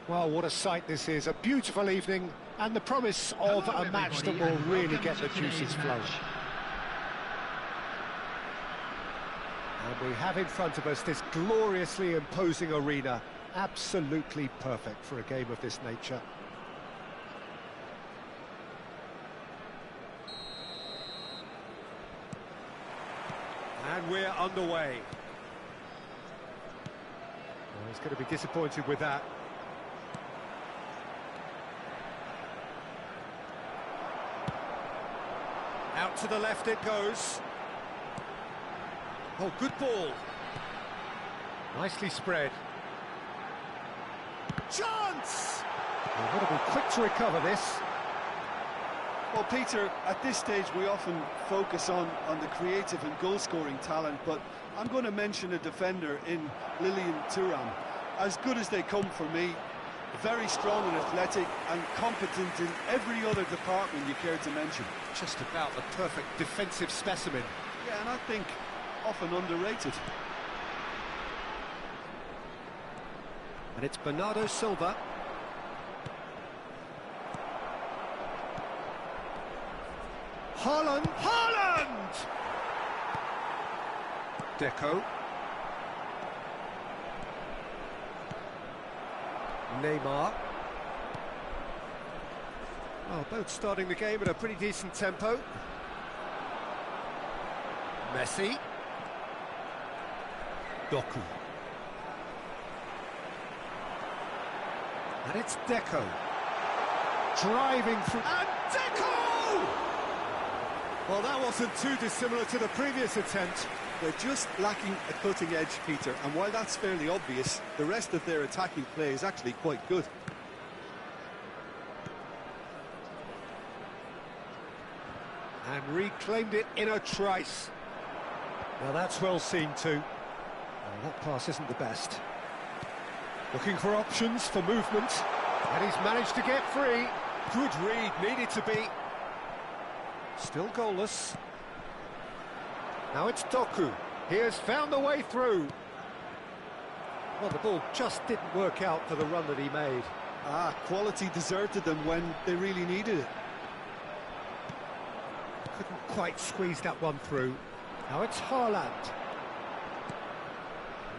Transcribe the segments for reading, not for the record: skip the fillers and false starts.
Well, what a sight this is. A beautiful evening and the promise of a match that will really get the juices flowing. And we have in front of us this gloriously imposing arena. Absolutely perfect for a game of this nature. And we're underway. Well, he's going to be disappointed with that. Out to the left it goes. Oh, good ball. Nicely spread. Chance! They've got to be quick to recover this. Well, Peter, at this stage we often focus on the creative and goal-scoring talent, but I'm going to mention a defender in Lilian Thuram. As good as they come for me, very strong and athletic and competent in every other department you care to mention. Just about the perfect defensive specimen. Yeah, and I think often underrated. And it's Bernardo Silva. Haaland! Deco. Neymar. Well, both starting the game at a pretty decent tempo. Messi. Doku. And it's Deco. Driving through... And Deco! Well, that wasn't too dissimilar to the previous attempt. They're just lacking a cutting edge, Peter, and while that's fairly obvious, the rest of their attacking play is actually quite good. And reclaimed it in a trice. Well, that's well seen too. Well, that pass isn't the best. Looking for options for movement, and he's managed to get free. Good read, needed to be. Still goalless. Now it's Doku. He has found the way through. Well, the ball just didn't work out for the run that he made. Quality deserted them when they really needed it. Couldn't quite squeeze that one through. Now it's Haaland.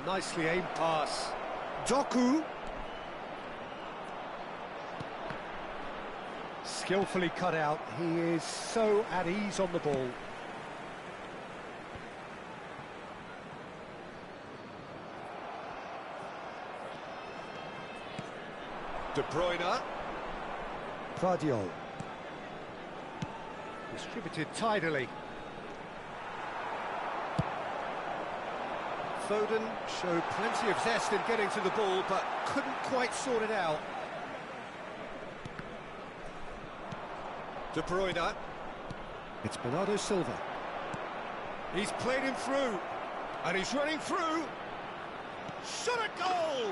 Nicely aimed pass. Doku. Skillfully cut out. He is so at ease on the ball. De Bruyne. Gvardiol. Distributed tidily. Foden showed plenty of zest in getting to the ball, but couldn't quite sort it out. De Bruyne. It's Bernardo Silva. He's played him through, and he's running through. Shot a goal!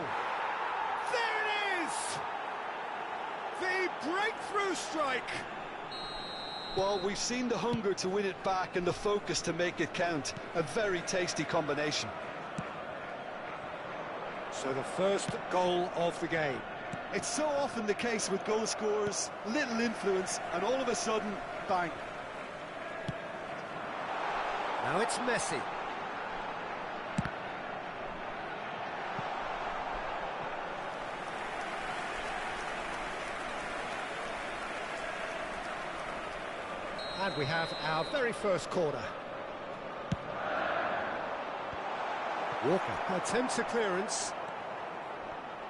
There it is! The breakthrough strike! Well, we've seen the hunger to win it back and the focus to make it count. A very tasty combination. So the first goal of the game. It's so often the case with goal scorers, little influence, and all of a sudden, bang. Now it's Messi. And we have our very first corner. Walker attempts a clearance.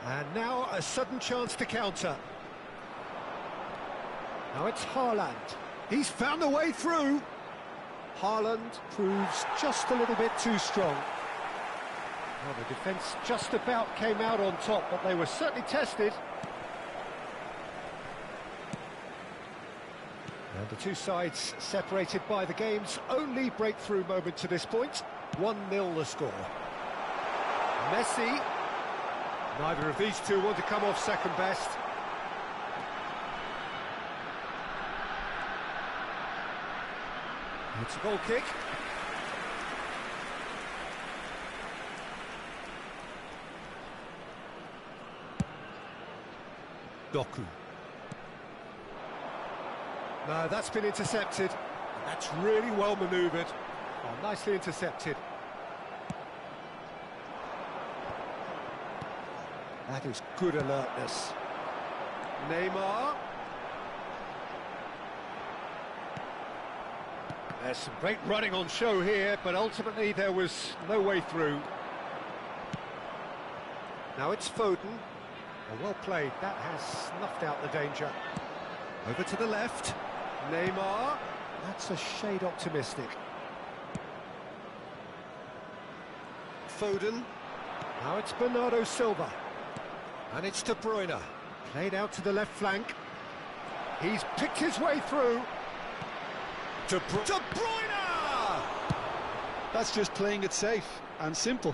And now a sudden chance to counter. Now it's Haaland. He's found a way through. Haaland proves just a little bit too strong. Well, the defence just about came out on top, but they were certainly tested. And the two sides separated by the game's only breakthrough moment to this point. 1-0 the score. Messi. Neither of these two want to come off second best. It's a goal kick. Doku. No, that's been intercepted. That's really well manoeuvred. Oh, nicely intercepted. That is good alertness. Neymar. There's some great running on show here, but ultimately there was no way through. Now it's Foden. Oh, well played. That has snuffed out the danger. Over to the left. Neymar. That's a shade optimistic. Foden. Now it's Bernardo Silva. And it's De Bruyne. Played out to the left flank. He's picked his way through. De Bruyne! That's just playing it safe and simple.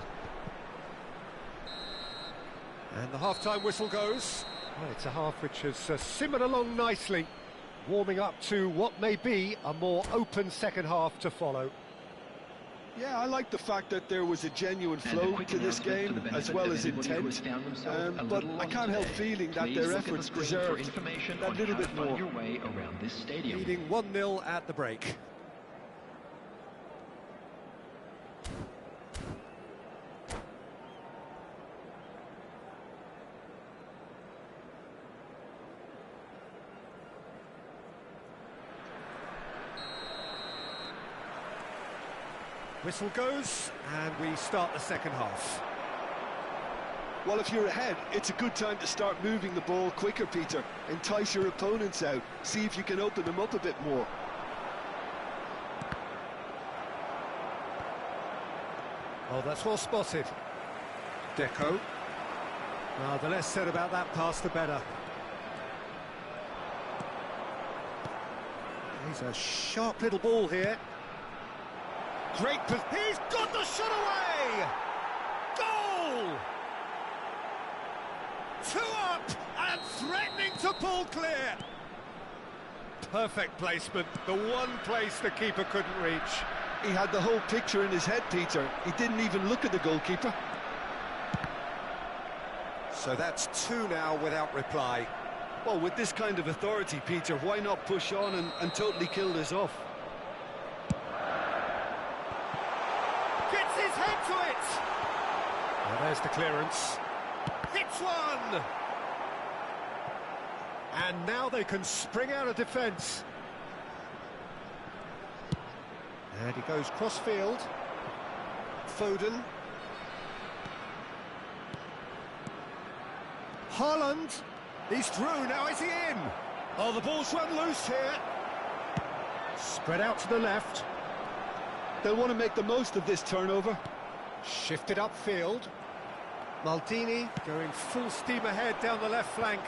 And the half-time whistle goes. Well, it's a half which has simmered along nicely, warming up to what may be a more open second half to follow. Yeah, I like the fact that there was a genuine flow to this game, as well as intent, but I can't help feeling that their efforts deserved that little bit more. Leading 1-0 at the break. Whistle goes, and we start the second half. Well, if you're ahead, it's a good time to start moving the ball quicker, Peter. Entice your opponents out, see if you can open them up a bit more. Oh, that's well spotted. Deco. Well, the less said about that pass, the better. He's a sharp little ball here. Great, he's got the shot away! Goal! 2 up and threatening to pull clear. Perfect placement, the one place the keeper couldn't reach. He had the whole picture in his head, Peter. He didn't even look at the goalkeeper. So that's 2 now without reply. Well, with this kind of authority, Peter, why not push on and totally kill this off? Gets his head to it! Well, there's the clearance. Hits one! And now they can spring out of defence. And he goes cross-field. Foden. Haaland. He's through, now is he in? Oh, the ball's run loose here. Spread out to the left. They'll want to make the most of this turnover. Shifted upfield. Maldini going full steam ahead down the left flank.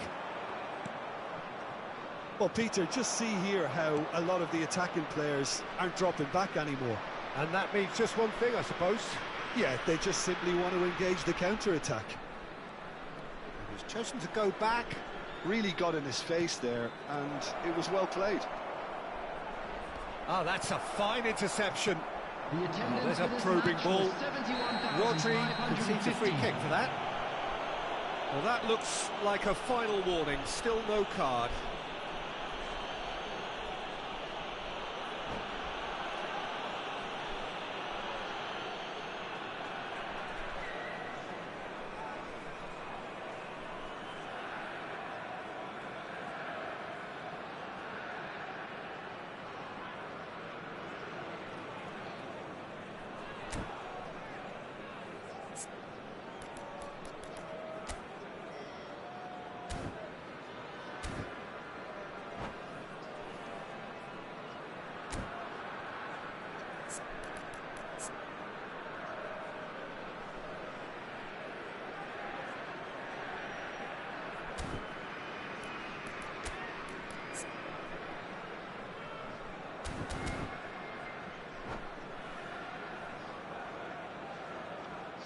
Well, Peter, just see here how a lot of the attacking players aren't dropping back anymore. And that means just one thing, I suppose. Yeah, they just simply want to engage the counter-attack. He's chosen to go back. Really got in his face there, and it was well played. Ah, that's a fine interception. Oh, there's a probing ball. Rodri concedes a free kick for that. Well, that looks like a final warning. Still no card.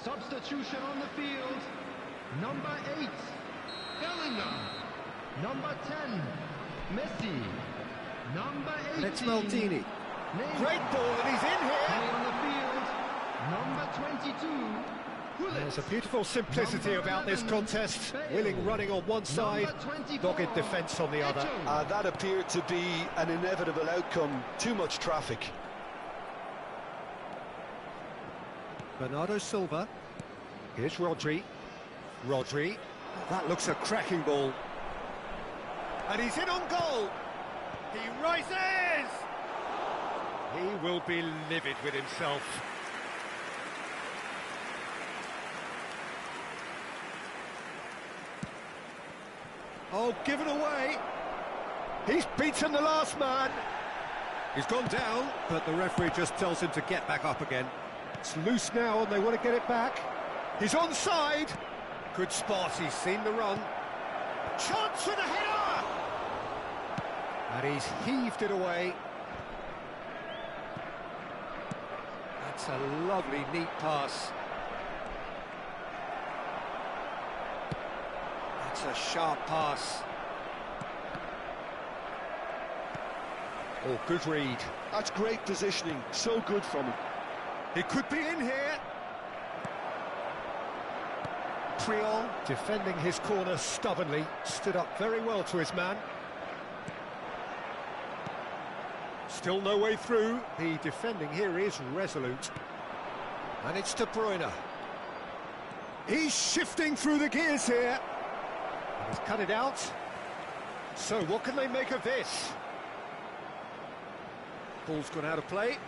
Substitution on the field. Number 8, Bellingham. Number 10, Messi. Number 18. And it's Maldini. Great ball, and he's in here. Coming on the field. Number 22, There's a beautiful simplicity Number about this 11, contest. Bale. Willing running on one side, Number 24, dogged defence on the other. Eto'o. That appeared to be an inevitable outcome. Too much traffic. Bernardo Silva. Here's Rodri. Rodri. That looks a cracking ball. And he's in on goal. He rises! He will be livid with himself. Oh, given away. He's beaten the last man. He's gone down, but the referee just tells him to get back up again. It's loose now and they want to get it back. He's onside. Good spot, he's seen the run. Chance for the header! And he's heaved it away. That's a lovely, neat pass. That's a sharp pass. Oh, good read. That's great positioning. So good from him. He could be in here. Priol defending his corner stubbornly, stood up very well to his man. Still no way through. The defending here is resolute. And it's De Bruyne. He's shifting through the gears here. He's cut it out. So what can they make of this? Ball's gone out of play.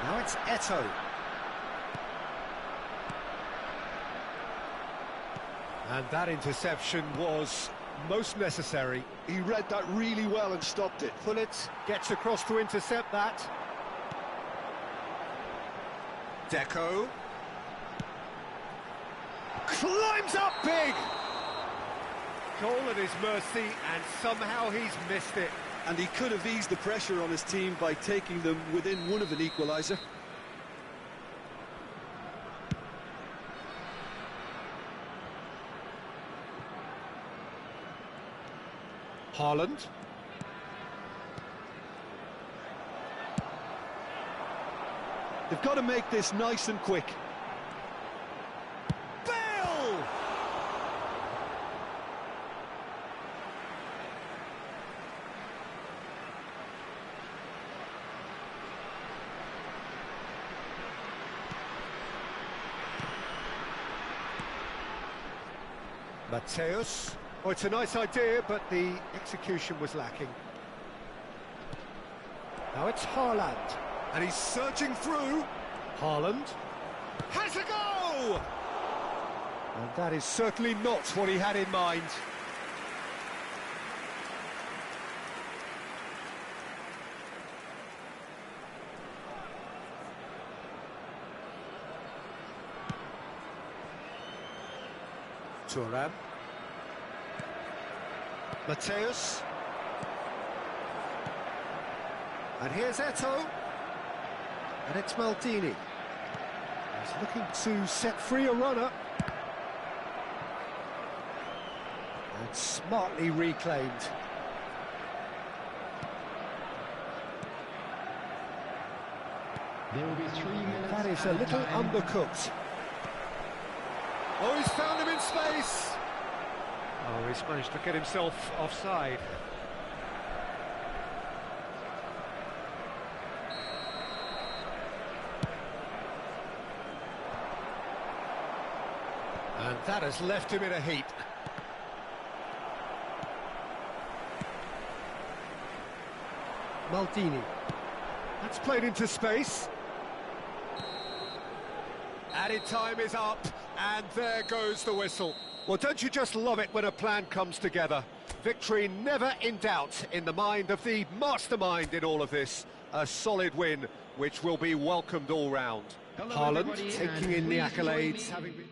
Now it's Eto'o. And that interception was most necessary. He read that really well and stopped it. Pullet gets across to intercept that. Deco. Climbs up big! Goal at his mercy, and somehow he's missed it. And he could have eased the pressure on his team by taking them within one of an equaliser. Haaland. They've got to make this nice and quick. Bale! Mateus. Oh, it's a nice idea, but the execution was lacking. Now it's Haaland. And he's surging through. Haaland has a go! And that is certainly not what he had in mind. Thuram. Mateus. And here's Eto'o. And it's Maldini. He's looking to set free a runner. And smartly reclaimed. There will be 3 minutes. That is a little undercooked. Oh, he's found him in space. Oh, he's managed to get himself offside. And that has left him in a heap. Maldini. That's played into space. Added time is up, and there goes the whistle. Well, don't you just love it when a plan comes together? Victory never in doubt in the mind of the mastermind in all of this. A solid win, which will be welcomed all round. Haaland taking in the accolades, having been...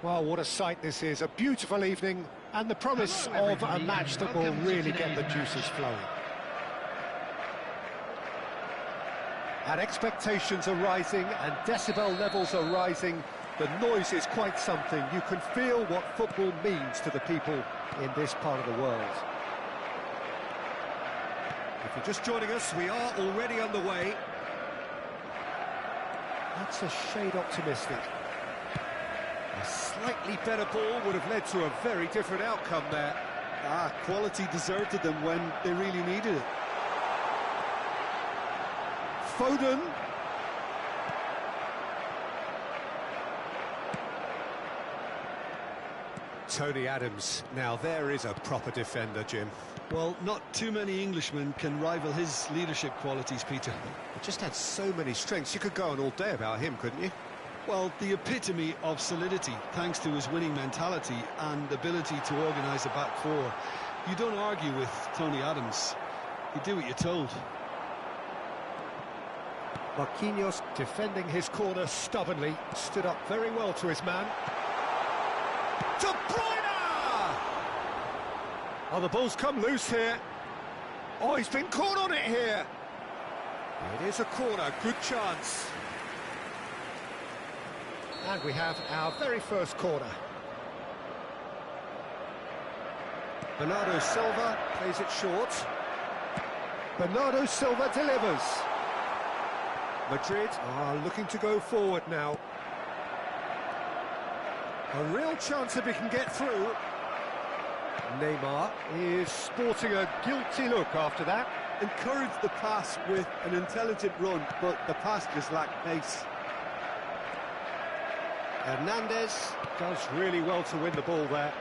Well, what a sight this is. A beautiful evening and the promise of a match that will really get the juices flowing. And expectations are rising and decibel levels are rising. The noise is quite something. You can feel what football means to the people in this part of the world. If you're just joining us, we are already underway. That's a shade optimistic. A slightly better ball would have led to a very different outcome there. Quality deserted them when they really needed it. Foden. Tony Adams. Now there is a proper defender, Jim. Well, not too many Englishmen can rival his leadership qualities, Peter. He just had so many strengths. You could go on all day about him, couldn't you? Well, the epitome of solidity, thanks to his winning mentality and ability to organise a back four. You don't argue with Tony Adams. You do what you're told. Marquinhos defending his corner stubbornly, stood up very well to his man. De Bruyne! Oh, the ball's come loose here. Oh, he's been caught on it here. It is a corner, good chance. And we have our very first corner. Bernardo Silva plays it short. Bernardo Silva delivers. Madrid are looking to go forward now. A real chance if he can get through. Neymar is sporting a guilty look after that. Encouraged the pass with an intelligent run, but the pass just lacked pace. Hernandez does really well to win the ball there.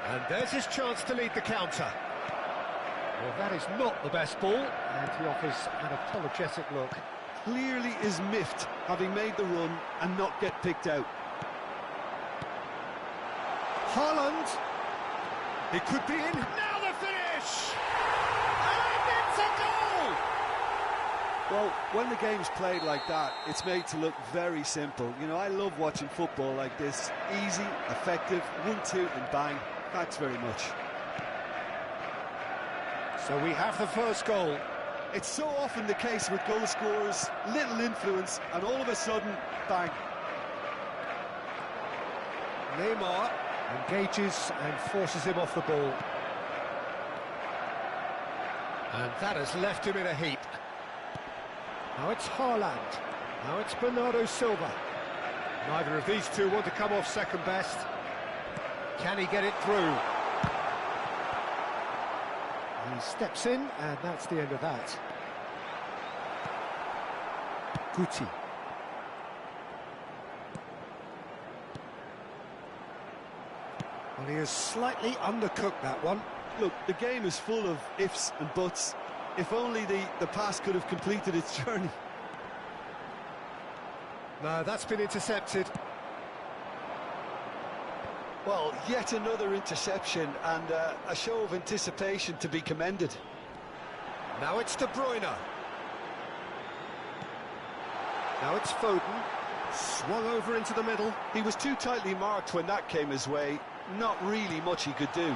And there's his chance to lead the counter. Well, that is not the best ball, and he offers an apologetic look. Clearly is miffed, having made the run and not get picked out. Haaland. It could be in. Now the finish! And it's a goal! Well, when the game's played like that, it's made to look very simple. You know, I love watching football like this. Easy, effective, 1-2 and bang. Thanks very much. So we have the first goal. It's so often the case with goal scorers, little influence, and all of a sudden, bang. Neymar engages and forces him off the ball. And that has left him in a heap. Now it's Haaland. Now it's Bernardo Silva. Neither of these two want to come off second best. Can he get it through? He steps in, and that's the end of that. Guti. Well, he has slightly undercooked that one. Look, the game is full of ifs and buts. If only the pass could have completed its journey. No, that's been intercepted. Well, yet another interception and a show of anticipation to be commended. Now it's De Bruyne. Now it's Foden. Swung over into the middle. He was too tightly marked when that came his way. Not really much he could do.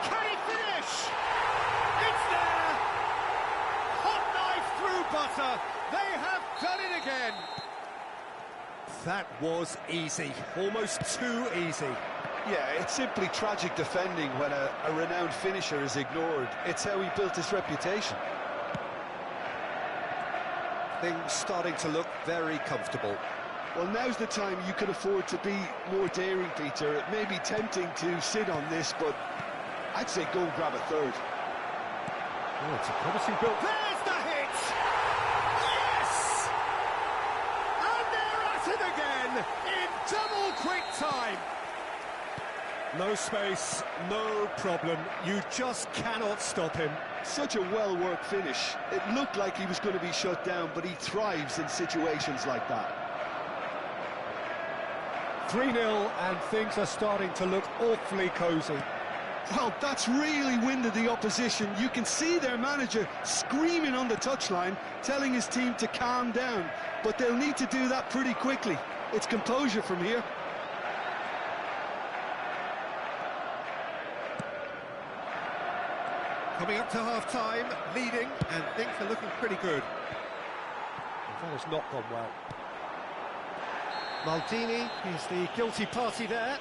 Can he finish? It's there! Hot knife through butter. They have done it again. That was easy, almost too easy. Yeah, it's simply tragic defending when a renowned finisher is ignored. It's how he built his reputation. Things starting to look very comfortable. Well, now's the time you can afford to be more daring, Peter. It may be tempting to sit on this, but I'd say go and grab a third. Oh, it's a promising build. There's the hit! Yes! And they're at it again in double quick time. No space, no problem. You just cannot stop him. Such a well-worked finish. It looked like he was going to be shut down, but he thrives in situations like that. 3-0, and things are starting to look awfully cosy. Well, that's really winded the opposition. You can see their manager screaming on the touchline, telling his team to calm down. But they'll need to do that pretty quickly. It's composure from here. Coming up to half-time, leading, and things are looking pretty good. That has not gone well. Maldini is the guilty party there.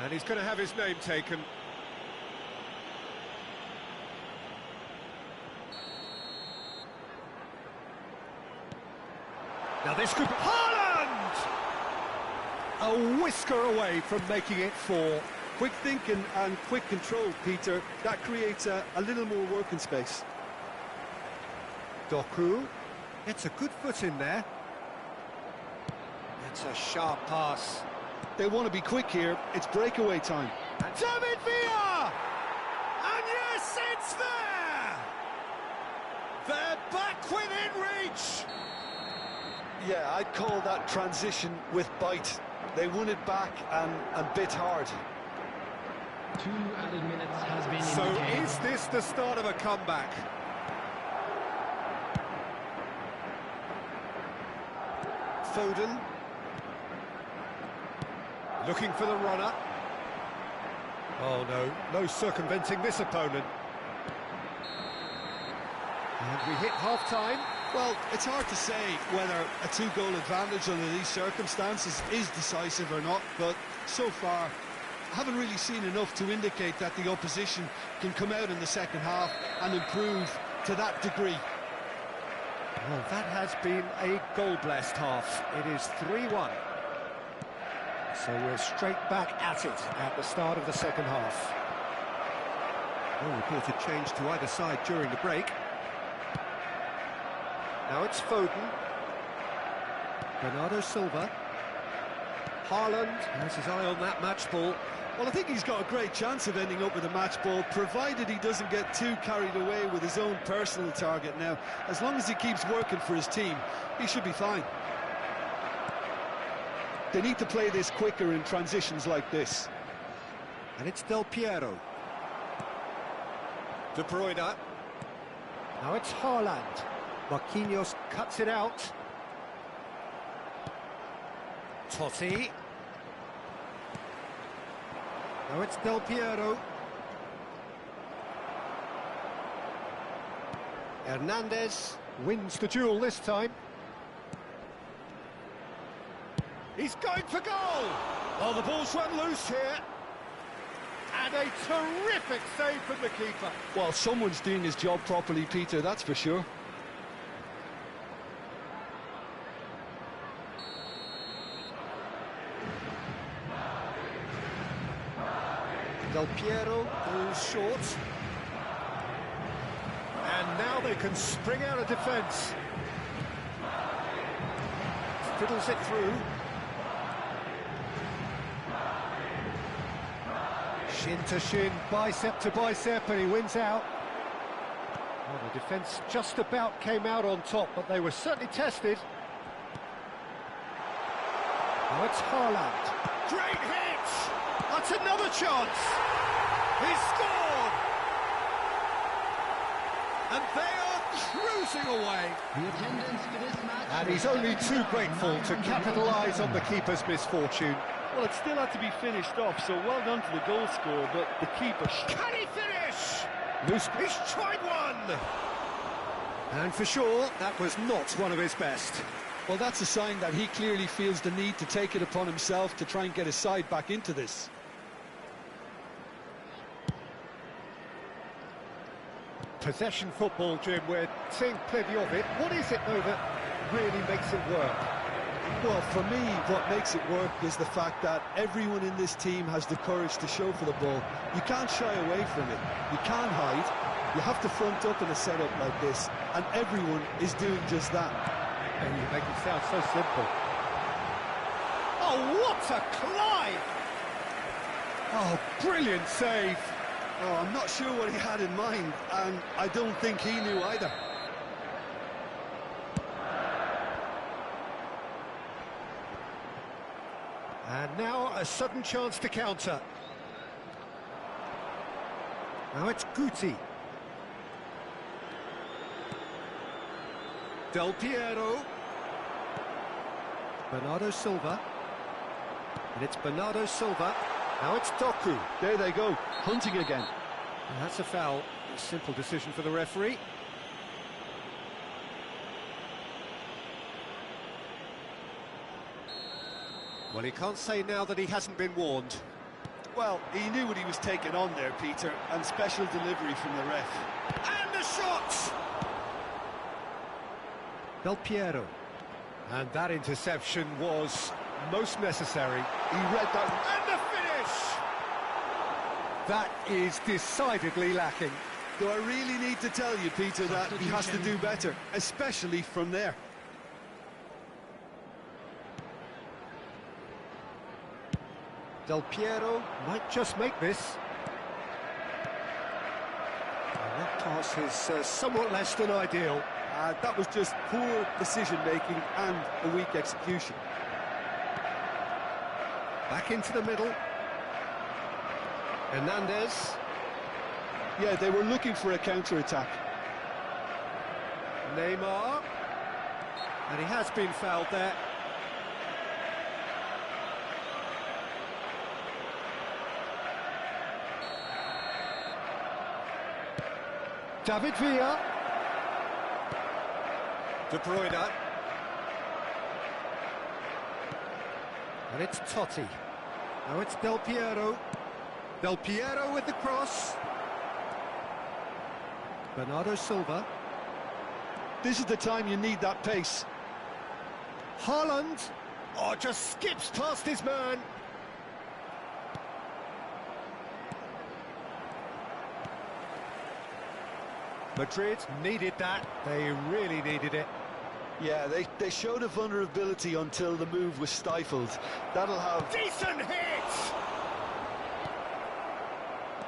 And he's going to have his name taken. Now this could be... Haaland! A whisker away from making it 4. Quick thinking and quick control, Peter. That creates a little more working space. Doku gets a good foot in there. That's a sharp pass. They want to be quick here. It's breakaway time. And David Villa! And yes, it's there! They're back within reach! Yeah, I'd call that transition with bite. They won it back and bit hard. 2 added minutes has been So indicated. is this the start of a comeback? Foden. Looking for the runner. Oh no circumventing this opponent. And we hit half-time. Well, it's hard to say whether a 2-goal advantage under these circumstances is decisive or not, but so far I haven't really seen enough to indicate that the opposition can come out in the second half and improve to that degree. Well, that has been a goal-blessed half. It is 3-1. So we're straight back at it at the start of the second half. No reported change to either side during the break. Now it's Foden. Bernardo Silva. Haaland has his eye on that match ball. Well, I think he's got a great chance of ending up with a match ball, provided he doesn't get too carried away with his own personal target. Now, as long as he keeps working for his team, he should be fine. They need to play this quicker in transitions like this. And it's Del Piero. De Bruyne. Now it's Haaland. Marquinhos cuts it out. Totti. Now it's Del Piero. Hernandez wins the duel this time. He's going for goal! Oh, the ball's run loose here. And a terrific save from the keeper. Well, someone's doing his job properly, Peter, that's for sure. Del Piero goes short. And now they can spring out of defence. Fiddles it through. Shin to shin, bicep to bicep, and he wins out. Well, the defence just about came out on top, but they were certainly tested. Now it's Haaland. Great hit! That's another chance! He scored! And they are cruising away. The attendance for this match... And he's only too grateful to capitalise on the keeper's misfortune. Well, it still had to be finished off, so well done to the goal scorer, but the keeper... Can he finish? He's tried one! And for sure, that was not one of his best. Well, that's a sign that he clearly feels the need to take it upon himself to try and get his side back into this. Possession football, Jim, we're seeing plenty of it. What is it, though, that really makes it work? Well, for me, what makes it work is the fact that everyone in this team has the courage to show for the ball. You can't shy away from it. You can't hide. You have to front up in a setup like this, and everyone is doing just that. And you make it sound so simple. Oh, what a climb! Oh, brilliant save. Oh, I'm not sure what he had in mind, and I don't think he knew either. And now a sudden chance to counter. Now it's Guti. Del Piero. Bernardo Silva. And it's Bernardo Silva. Now it's Doku. There they go, hunting again. That's a foul. A simple decision for the referee. Well, he can't say now that he hasn't been warned. Well, he knew what he was taking on there, Peter, and special delivery from the ref. And the shot! Del Piero. And that interception was most necessary. He read that. And the finish! That is decidedly lacking. Do I really need to tell you, Peter, that he has to do better, especially from there? Del Piero might just make this. And that pass is somewhat less than ideal. That was just poor decision-making and a weak execution. Back into the middle. Hernandez. Yeah, they were looking for a counter-attack. Neymar. And he has been fouled there. David Villa. De Bruyne. And it's Totti. Now it's Del Piero. Del Piero with the cross. Bernardo Silva. This is the time you need that pace. Haaland. Oh, just skips past his man. Madrid needed that. They really needed it. Yeah, they showed a vulnerability until the move was stifled. That'll have... Decent hit!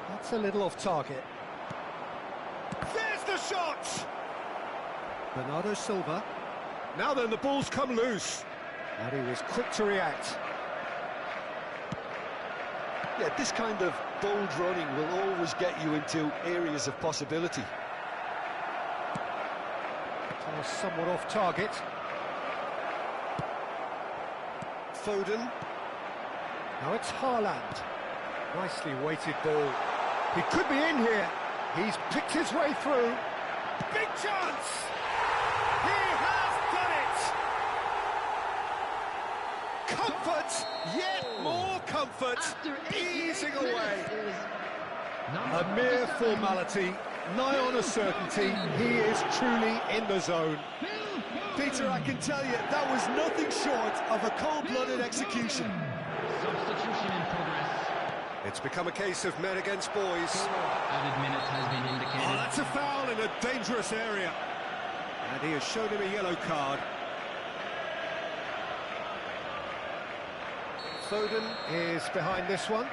That's a little off target. There's the shot! Bernardo Silva. Now then, the ball's come loose. And he was quick to react. Yeah, this kind of bold running will always get you into areas of possibility. Somewhat off target. Foden. Now it's Haaland. Nicely weighted ball. He could be in here. He's picked his way through. Big chance! He has done it! Comfort! Yet more comfort! Easing away. A mere formality. Nigh on a certainty, he is truly in the zone. Peter, I can tell you, that was nothing short of a cold-blooded execution. Substitution in progress. It's become a case of men against boys. Added minutes has been indicated. Oh, that's a foul in a dangerous area. And he has shown him a yellow card. Foden is behind this one.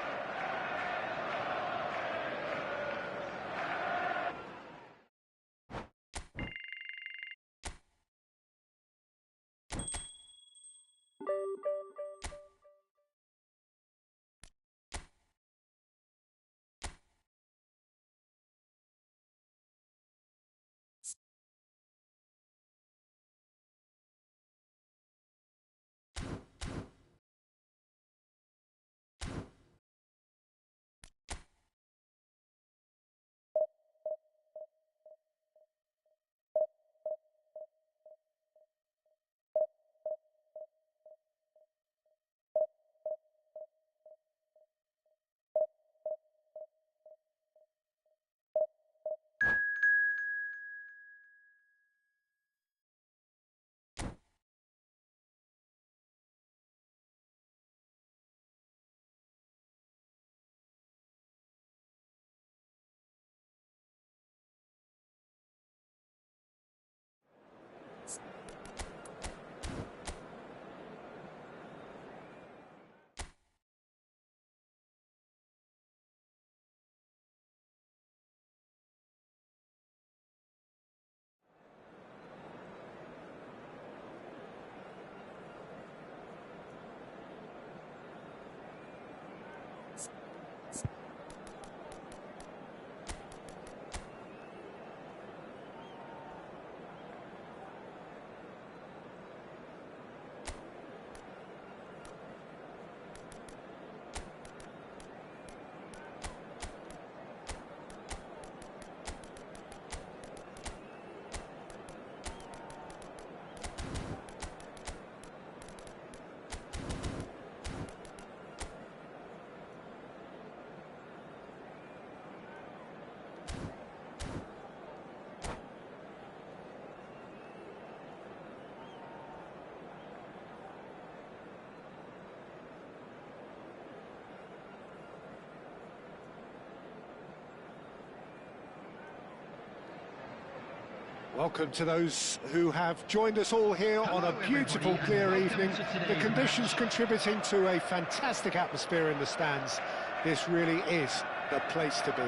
Welcome to those who have joined us all here on a beautiful, clear evening. The conditions contributing to a fantastic atmosphere in the stands. This really is the place to be.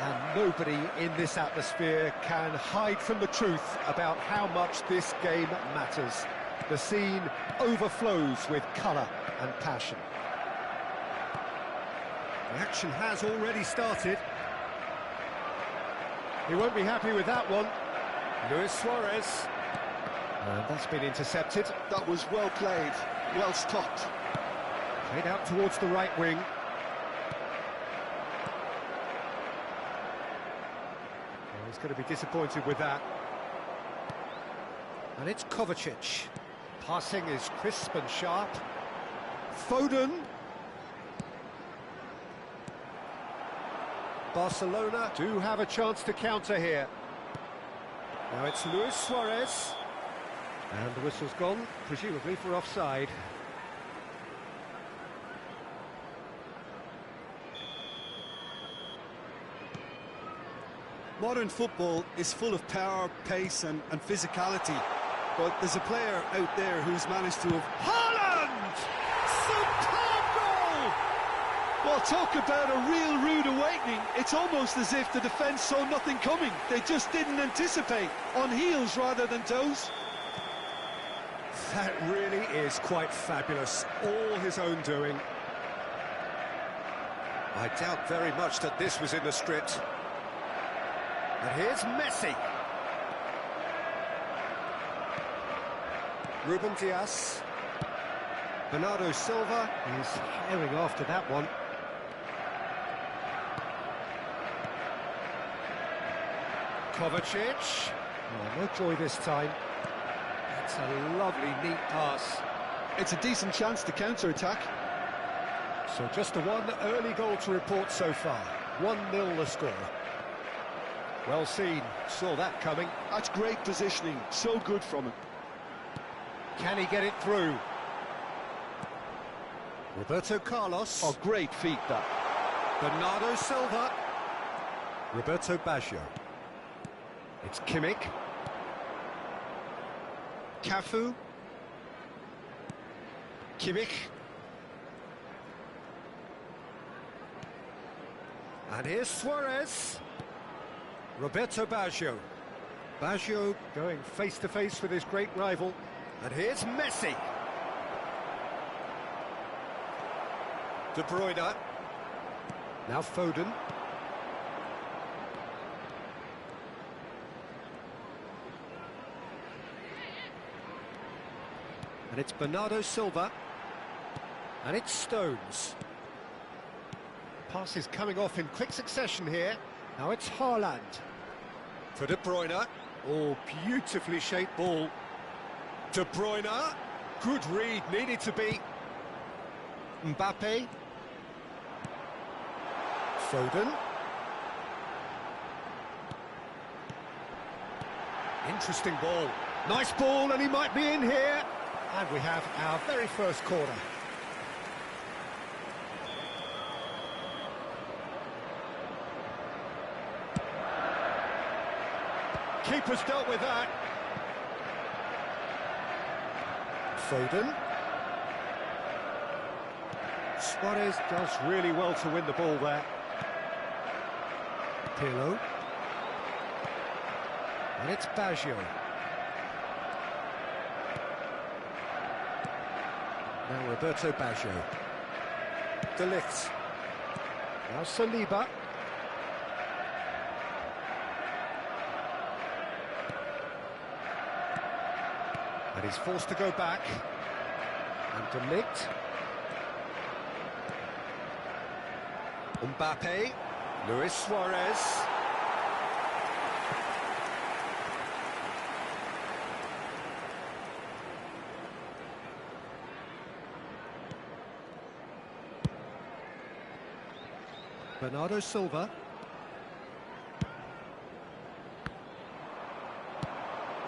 And nobody in this atmosphere can hide from the truth about how much this game matters. The scene overflows with colour and passion. The action has already started. He won't be happy with that one. Luis Suarez. And that's been intercepted. That was well played, well stopped. Played out towards the right wing. Well, he's going to be disappointed with that. And it's Kovacic. Passing is crisp and sharp. Foden. Barcelona do have a chance to counter here. Now it's Luis Suarez. And the whistle's gone, presumably for offside. Modern football is full of power, pace and physicality. But there's a player out there who's managed to have... Haaland! Superb goal! Well, talk about a real rude awakening. It's almost as if the defence saw nothing coming. They just didn't anticipate, on heels rather than toes. That really is quite fabulous, all his own doing. I doubt very much that this was in the script. And here's Messi. Ruben Dias. Bernardo Silva is herring after that one. Kovacic. Oh, no joy this time. That's a lovely, neat pass. It's a decent chance to counter-attack. So just the one early goal to report so far. 1-0 the score. Well seen, saw that coming. That's great positioning, so good from him. Can he get it through? Roberto Carlos. Oh, great feat, that. Bernardo Silva. Roberto Baggio. It's Kimmich. Cafu. Kimmich. And here's Suarez. Roberto Baggio. Baggio going face-to-face with his great rival. And here's Messi. De Bruyne. Now Foden. And it's Bernardo Silva. And it's Stones. Pass is coming off in quick succession here. Now it's Haaland. For De Bruyne. Oh, beautifully shaped ball. De Bruyne. Good read, needed to be. Mbappe. Foden. Interesting ball. Nice ball, and he might be in here. And we have our very first corner. Keeper's dealt with that. Foden. Suarez does really well to win the ball there. Pirlo. And it's Baggio. Now Roberto Baggio. De Ligt. Now Saliba. And he's forced to go back. And De Ligt. Mbappe. Luis Suarez. Bernardo Silva.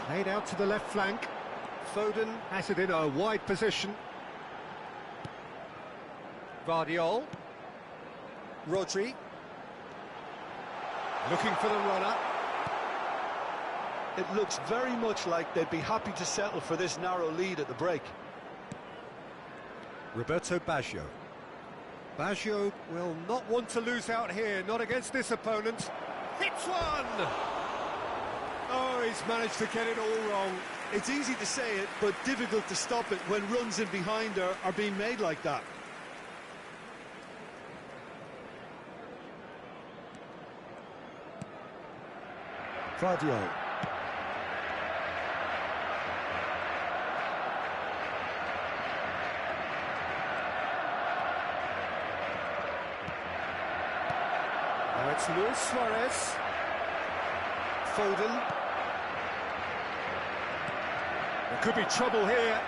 Played out to the left flank. Foden has it in a wide position. Guardiola. Rodri. Looking for the runner. It looks very much like they'd be happy to settle for this narrow lead at the break. Roberto Baggio. Baggio will not want to lose out here, not against this opponent. Hits one! Oh, he's managed to get it all wrong. It's easy to say it, but difficult to stop it when runs in behind are being made like that. Vardio. Now it's Luis Suarez. Foden. There could be trouble here.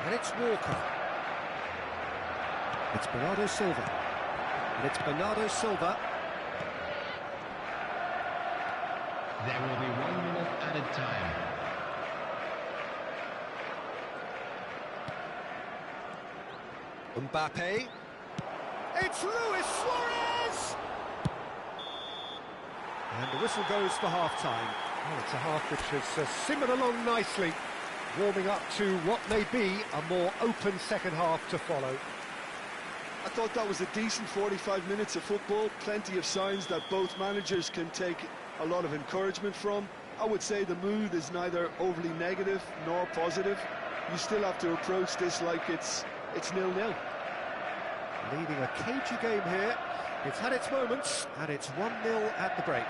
And it's Walker. It's Bernardo Silva. And it's Bernardo Silva. There will be 1 minute added time. Mbappe. It's Luis Suarez! And the whistle goes for half-time. Well, it's a half which has simmered along nicely, warming up to what may be a more open second half to follow. I thought that was a decent 45 minutes of football, plenty of signs that both managers can take a lot of encouragement from. I would say the mood is neither overly negative nor positive. You still have to approach this like it's 0-0. Leading a cagey game here. It's had its moments, and it's 1-0 at the break.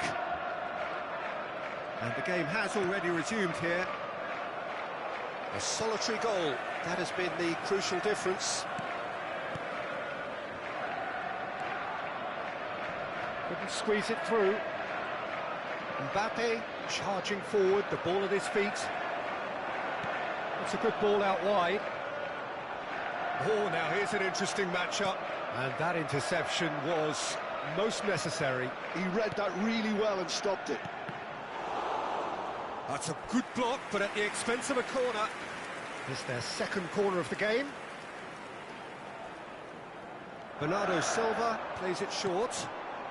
And the game has already resumed here. A solitary goal, that has been the crucial difference. Couldn't squeeze it through. Mbappe charging forward, the ball at his feet. It's a good ball out wide. Oh, now here's an interesting matchup. And that interception was most necessary. He read that really well and stopped it. That's a good block, but at the expense of a corner. It's their second corner of the game. Bernardo Silva plays it short.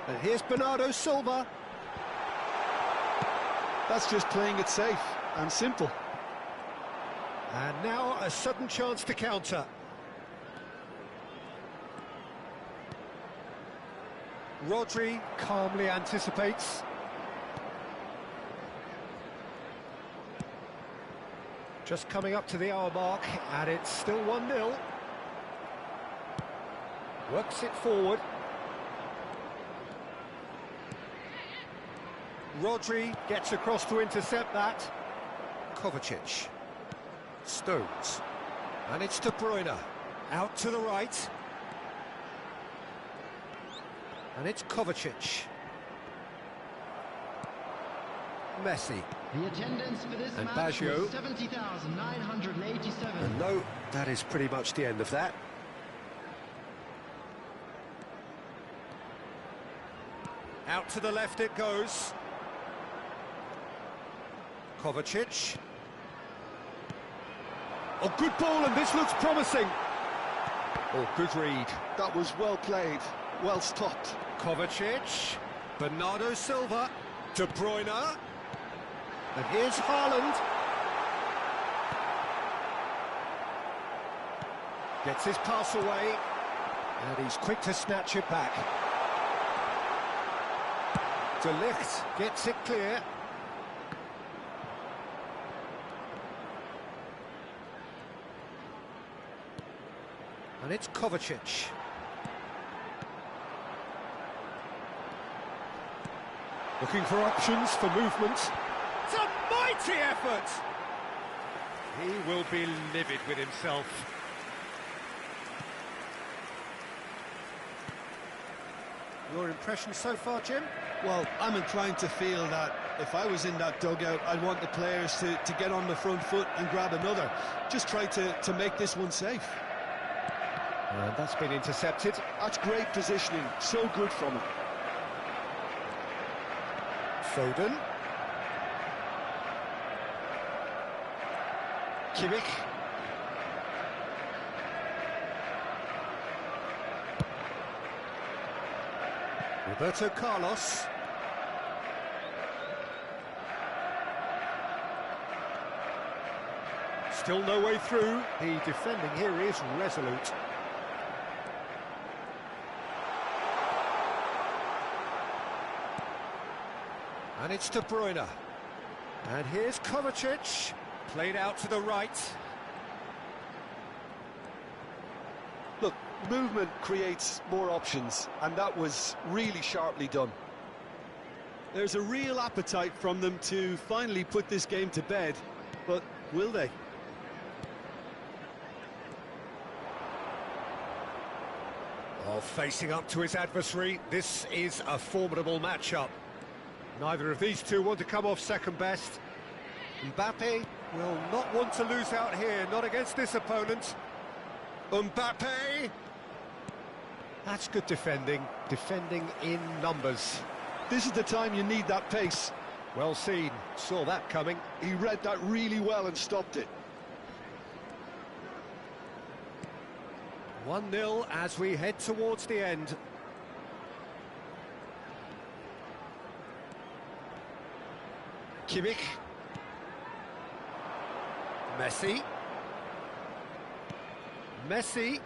And here's Bernardo Silva. That's just playing it safe and simple. And now a sudden chance to counter. Rodri calmly anticipates. Just coming up to the hour mark, and it's still 1-0. Works it forward. Rodri gets across to intercept that. Kovacic. Stones. And it's De Bruyne. Out to the right. And it's Kovacic. Messi. The attendance for this And match Baggio. was 70,987. And no, that is pretty much the end of that. Out to the left it goes. Kovacic. Oh, good ball, and this looks promising. Oh, good read. That was well played, well stopped. Kovacic. Bernardo Silva. De Bruyne. And here's Haaland. Gets his pass away. And he's quick to snatch it back. De Ligt gets it clear. And it's Kovacic. Looking for options for movement. It's a mighty effort! He will be livid with himself. Your impression so far, Jim? Well, I'm inclined to feel that if I was in that dugout, I'd want the players to get on the front foot and grab another. Just try to make this one safe. And that's been intercepted. That's great positioning, so good from him. Foden. Kimmich. Roberto Carlos. Still no way through. The defending here is resolute. And it's De Bruyne. And here's Kovacic. Played out to the right. Look, movement creates more options, and that was really sharply done. There's a real appetite from them to finally put this game to bed, but will they? Oh, facing up to his adversary, this is a formidable matchup. Neither of these two want to come off second best. Mbappe will not want to lose out here, not against this opponent. Mbappe! That's good defending in numbers. This is the time you need that pace. Well seen, saw that coming. He read that really well and stopped it. 1-0 as we head towards the end. Kimmich. Messi. Messi.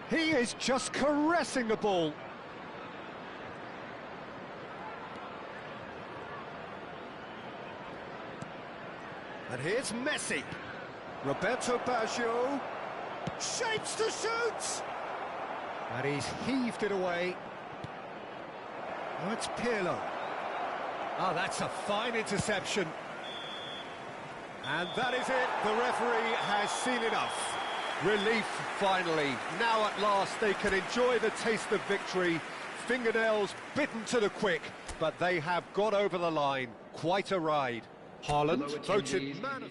He is just caressing the ball. And here's Messi. Roberto Baggio. Shapes to shoot! And he's heaved it away. Oh, it's Pirlo. Oh, that's a fine interception. And that is it. The referee has seen enough. Relief, finally. Now at last they can enjoy the taste of victory. Fingernails bitten to the quick, but they have got over the line. Quite a ride. Haaland voted man of...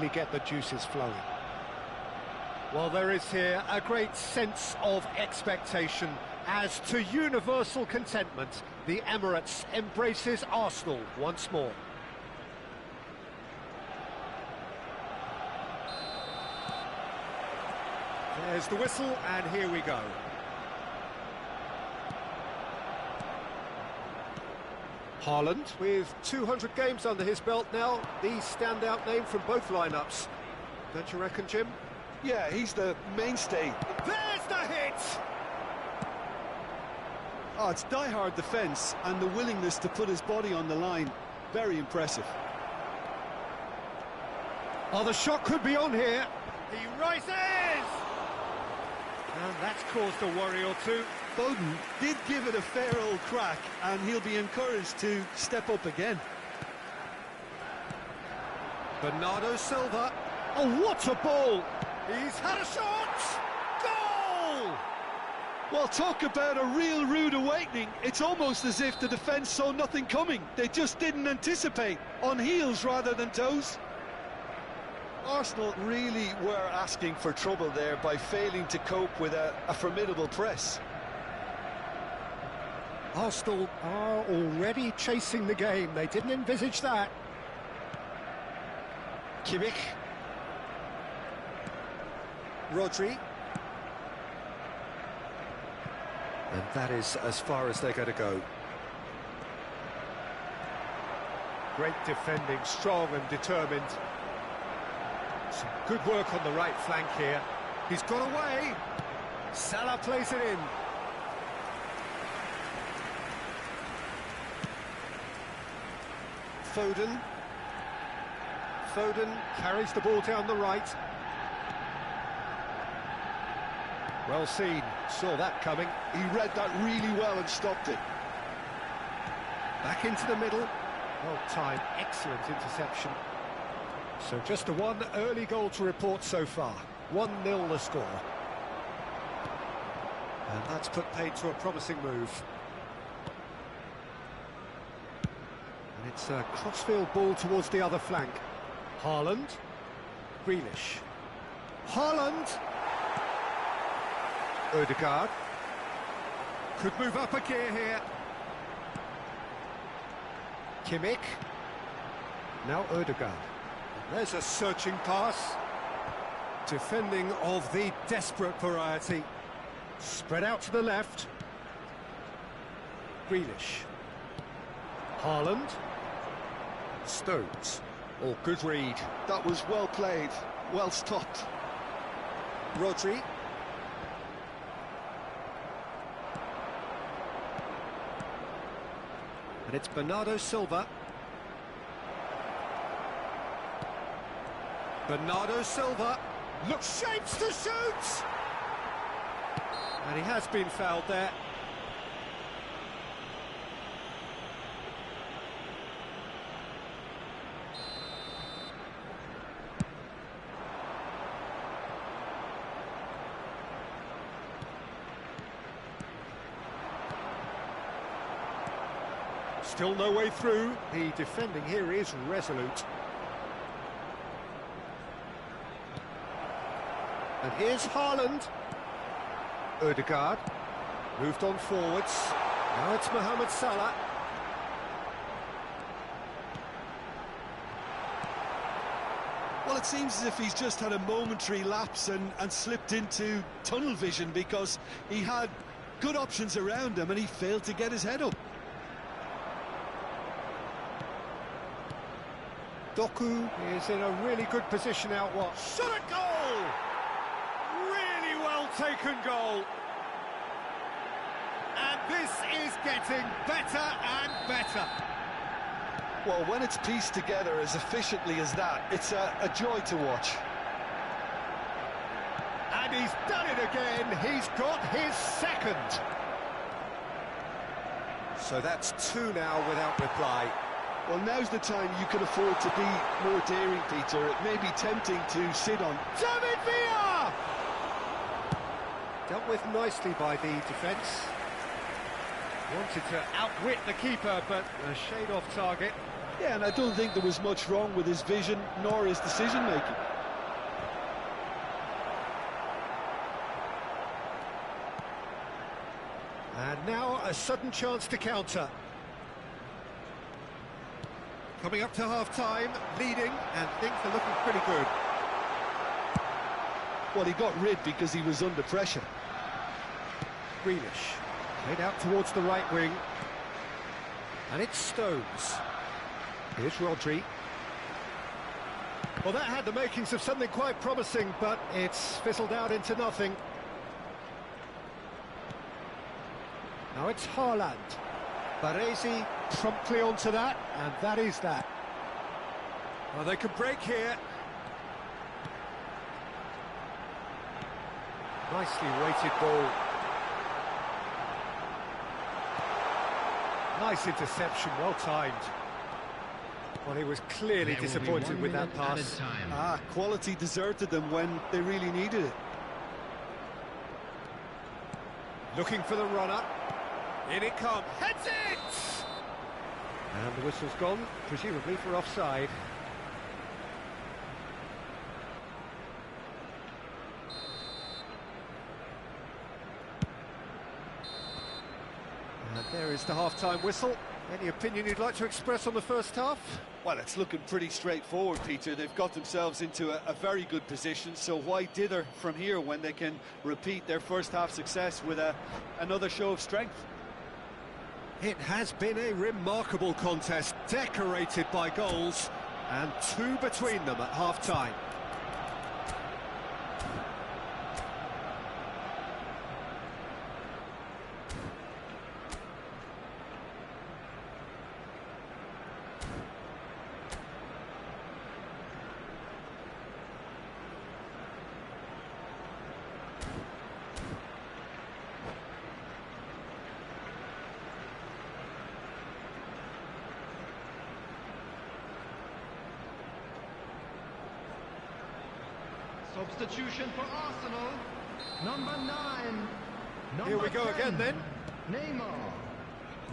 get the juices flowing. Well, there is here a great sense of expectation. As to universal contentment, the Emirates embraces Arsenal once more. There's the whistle, and here we go. Haaland, with 200 games under his belt now, the standout name from both lineups. Don't you reckon, Jim? Yeah, he's the mainstay. There's the hit! Oh, it's die-hard defence and the willingness to put his body on the line. Very impressive. Oh, the shot could be on here. He rises! And that's caused a worry or two. Foden did give it a fair old crack, and he'll be encouraged to step up again. Bernardo Silva. Oh, what a ball! He's had a shot! Goal! Well, talk about a real rude awakening. It's almost as if the defence saw nothing coming. They just didn't anticipate, on heels rather than toes. Arsenal really were asking for trouble there by failing to cope with a formidable press. Arsenal are already chasing the game. They didn't envisage that. Kimmich. Rodri. And that is as far as they're going to go. Great defending, strong and determined. Some good work on the right flank here. He's got away. Salah plays it in. Foden. Foden carries the ball down the right. Well seen, saw that coming. He read that really well and stopped it. Back into the middle. Well timed, excellent interception. So just the one early goal to report so far. 1-0 the score. And that's put paid to a promising move. And it's a crossfield ball towards the other flank. Haaland. Grealish. Haaland. Ødegaard. Could move up a gear here. Kimmich. Now Ødegaard. There's a searching pass. Defending of the desperate variety. Spread out to the left. Grealish. Haaland. Stones. Oh, good read. That was well played, well stopped. Rodri. And it's Bernardo Silva. Bernardo Silva looks shapes to shoot! And he has been fouled there. Still no way through. The defending here is resolute. And here's Haaland. Ødegaard. Moved on forwards. Now it's Mohamed Salah. Well, it seems as if he's just had a momentary lapse and slipped into tunnel vision, because he had good options around him and he failed to get his head up. Doku is in a really good position out wide. Shot at goal! Really well taken goal. And this is getting better and better. Well, when it's pieced together as efficiently as that, it's a joy to watch. And he's done it again. He's got his second. So that's 2 now without reply. Well, now's the time you can afford to be more daring, Peter. It may be tempting to sit on. David Villa! Dealt with nicely by the defence. Wanted to outwit the keeper, but a shade off target. Yeah, and I don't think there was much wrong with his vision nor his decision-making. And now a sudden chance to counter. Coming up to half-time, leading, and things are looking pretty good. Well, he got rid because he was under pressure. Grealish, played out towards the right wing. And it's Stones. Here's Rodri. Well, that had the makings of something quite promising, but it's fizzled out into nothing. Now it's Haaland. Baresi promptly onto that, and that is that. Well, they could break here. Nicely weighted ball. Nice interception, well timed. Well, he was clearly disappointed with that pass. Quality deserted them when they really needed it. Looking for the runner. In it comes. Heads it! And the whistle's gone, presumably for offside. And there is the half-time whistle. Any opinion you'd like to express on the first half? Well, it's looking pretty straightforward, Peter. They've got themselves into a very good position, so why dither from here when they can repeat their first half success with another show of strength? It has been a remarkable contest, decorated by goals, and two between them at half-time. Substitution for Arsenal. Number 9. Here we go 10, again then. Neymar.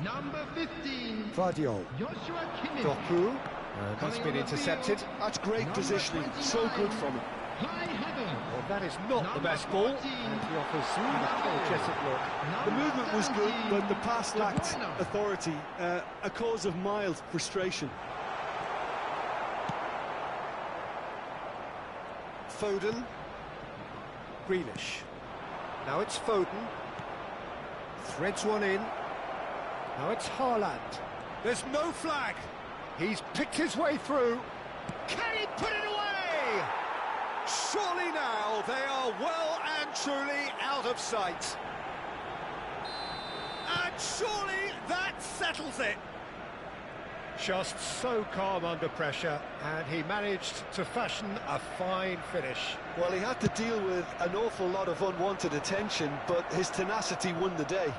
Number 15. Vardiol. Joshua Kimmich. Doku. And that's been intercepted. That's great positioning. So good from him. Kai Havertz. Well, that is not the best ball. And he offers an apologetic look. The movement was good, but the pass lacked authority, a cause of mild frustration. Foden. Grealish. Now it's Foden. Threads one in. Now it's Haaland. There's no flag. He's picked his way through. Can he put it away? Surely now they are well and truly out of sight. And surely that settles it. Just so calm under pressure, and he managed to fashion a fine finish. Well, he had to deal with an awful lot of unwanted attention, but his tenacity won the day.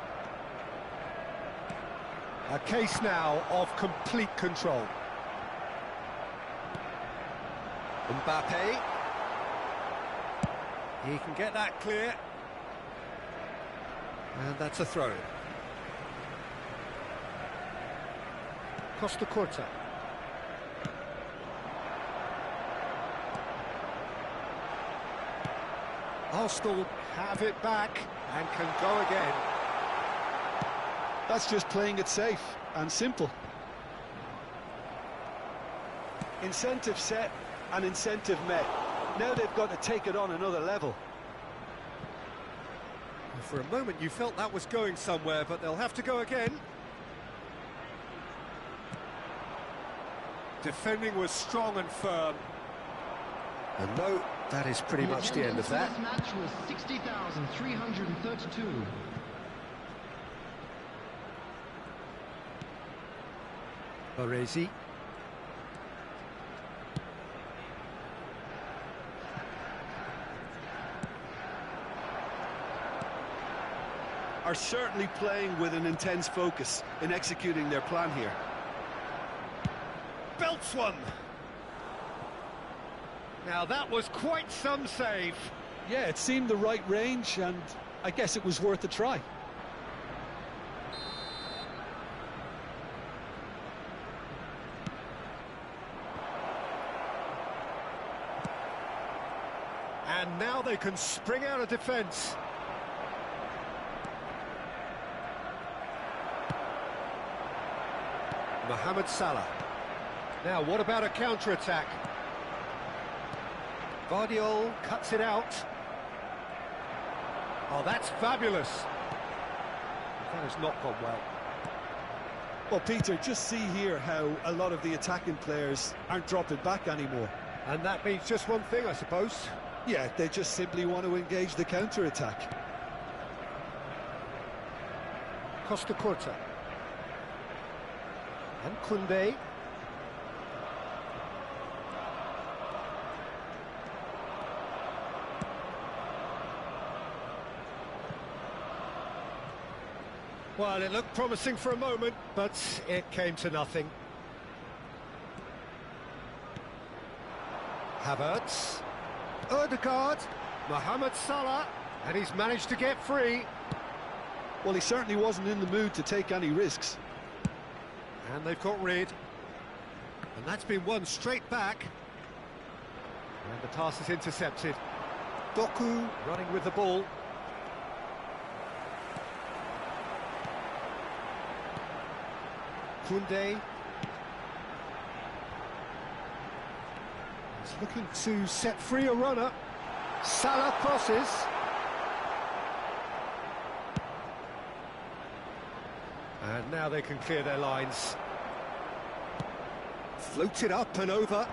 A case now of complete control. Mbappe. He can get that clear. And that's a throw. Costa Curta. Arsenal have it back and can go again. That's just playing it safe and simple. Incentive set and incentive met. Now they've got to take it on another level. For a moment you felt that was going somewhere, but they'll have to go again. Defending was strong and firm. And no, that is pretty much the end of that. This match was 60,332. Baresi. Are certainly playing with an intense focus in executing their plan here. Belts one. Now that was quite some save. Yeah, it seemed the right range, and I guess it was worth a try. And now they can spring out of defence. Mohamed Salah. Now, what about a counter-attack? Guardiola cuts it out. Oh, that's fabulous. That has not gone well. Well, Peter, just see here how a lot of the attacking players aren't dropping back anymore. And that means just one thing, I suppose. Yeah, they just simply want to engage the counter-attack. Costa Curta. And Koundé. Well, it looked promising for a moment, but it came to nothing. Havertz. Ødegaard. Mohamed Salah. And he's managed to get free. Well, he certainly wasn't in the mood to take any risks. And they've got rid. And that's been won straight back. And the pass is intercepted. Doku running with the ball. Koundé. He's looking to set free a runner. Salah crosses. And now they can clear their lines. Floated up and over.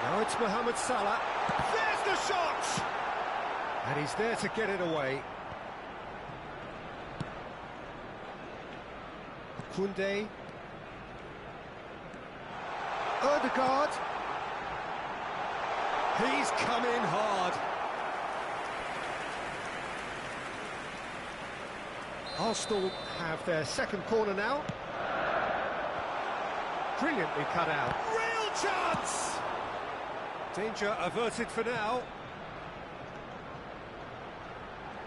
Now it's Mohamed Salah. There's the shot! And he's there to get it away. Koundé. Ødegaard. He's come in hard. Arsenal have their second corner now. Brilliantly cut out. Real chance! Danger averted for now.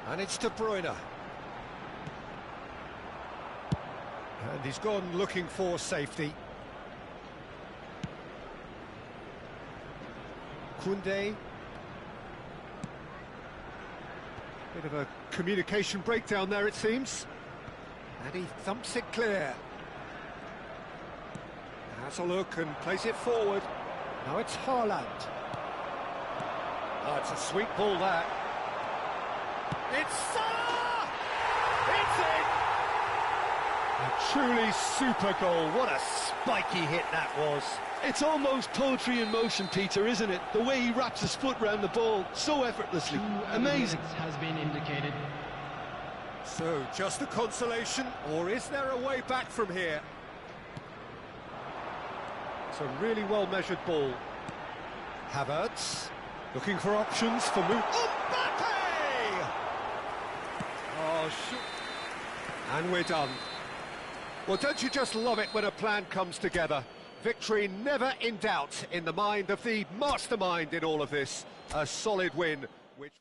And it's De Bruyne. And he's gone looking for safety. Koundé. Bit of a communication breakdown there, it seems. And he thumps it clear. Has a look and plays it forward. Now it's Haaland. Oh, it's a sweet ball, that. It's Salah! It's in! A truly super goal. What a spiky hit that was. It's almost poetry in motion, Peter, isn't it? The way he wraps his foot round the ball so effortlessly. Amazing. Has been indicated. So, just a consolation, or is there a way back from here? It's a really well-measured ball. Havertz, looking for options for move. Mbappe! Oh, and we're done. Well, don't you just love it when a plan comes together? Victory never in doubt in the mind of the mastermind in all of this. A solid win, which...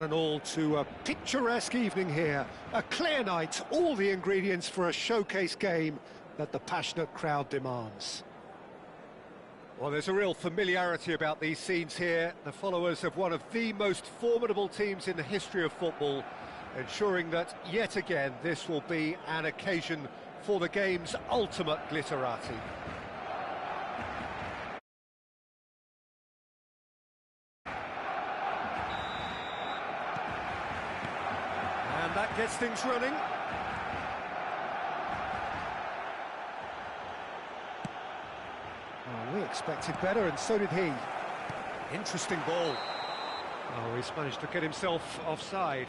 And all to a picturesque evening here, a clear night, all the ingredients for a showcase game that the passionate crowd demands. Well, there's a real familiarity about these scenes here, the followers of one of the most formidable teams in the history of football, ensuring that, yet again, this will be an occasion for the game's ultimate glitterati. And that gets things running. Oh, we expected better, and so did he. Interesting ball. Oh, he's managed to get himself offside.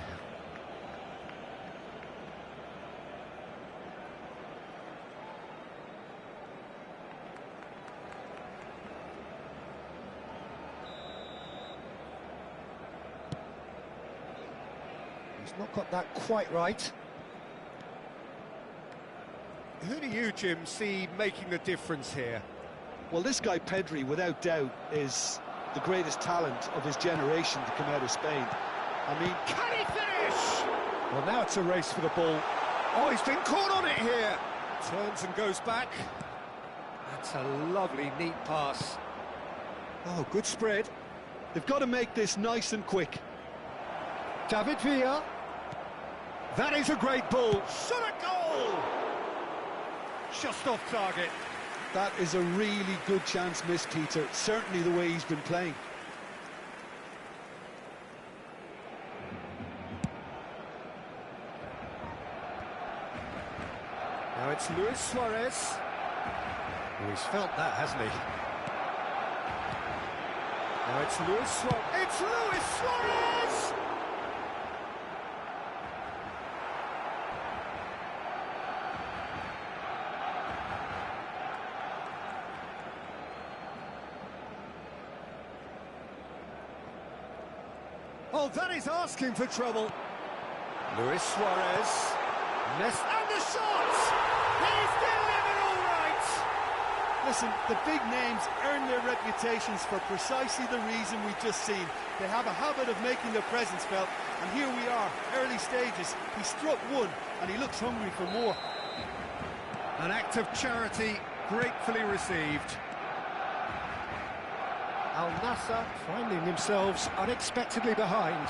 He's not got that quite right. Who do you, Jim, see making the difference here? Well, this guy Pedri, without doubt, is the greatest talent of his generation to come out of Spain. I mean, Can he finish? Well, now it's a race for the ball. Oh, he's been caught on it here. Turns and goes back. That's a lovely, neat pass. Oh, good spread. they've got to make this nice and quick. David Villa. That is a great ball. Shot a goal! Just off target. That is a really good chance missed, Peter. Certainly the way he's been playing. Now it's Luis Suarez. Oh, he's felt that, hasn't he? Now it's Luis Suarez. It's Luis Suarez! Oh, that is asking for trouble. Luis Suarez. And the shot! He's delivered all right! Listen, the big names earn their reputations for precisely the reason we've just seen. They have a habit of making their presence felt, and here we are, early stages. He struck one, and he looks hungry for more. An act of charity gratefully received. Al Nassr finding themselves unexpectedly behind.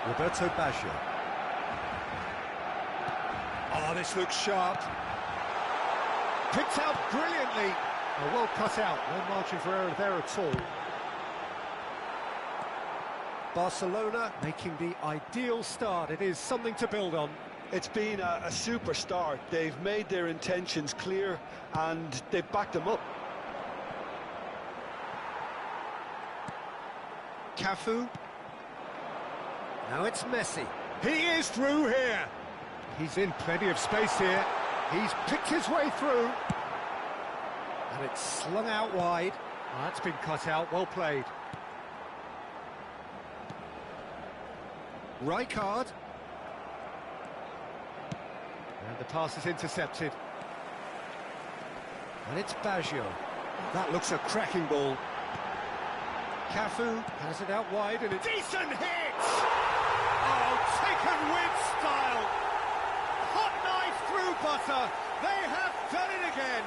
Roberto Baggio. Oh, this looks sharp. Picked out brilliantly. Oh, well cut out, no margin for error there at all. Barcelona making the ideal start. It is something to build on. It's been a super start. They've made their intentions clear and they've backed them up. Cafu. Now it's Messi. He is through here. He's in plenty of space here. He's picked his way through. And it's slung out wide. Oh, that's been cut out, well played. Rijkaard. And the pass is intercepted. And it's Baggio. That looks a cracking ball. Cafu has it out wide and it's... Decent hit! Oh, taken with style! Hot knife through butter! They have done it again!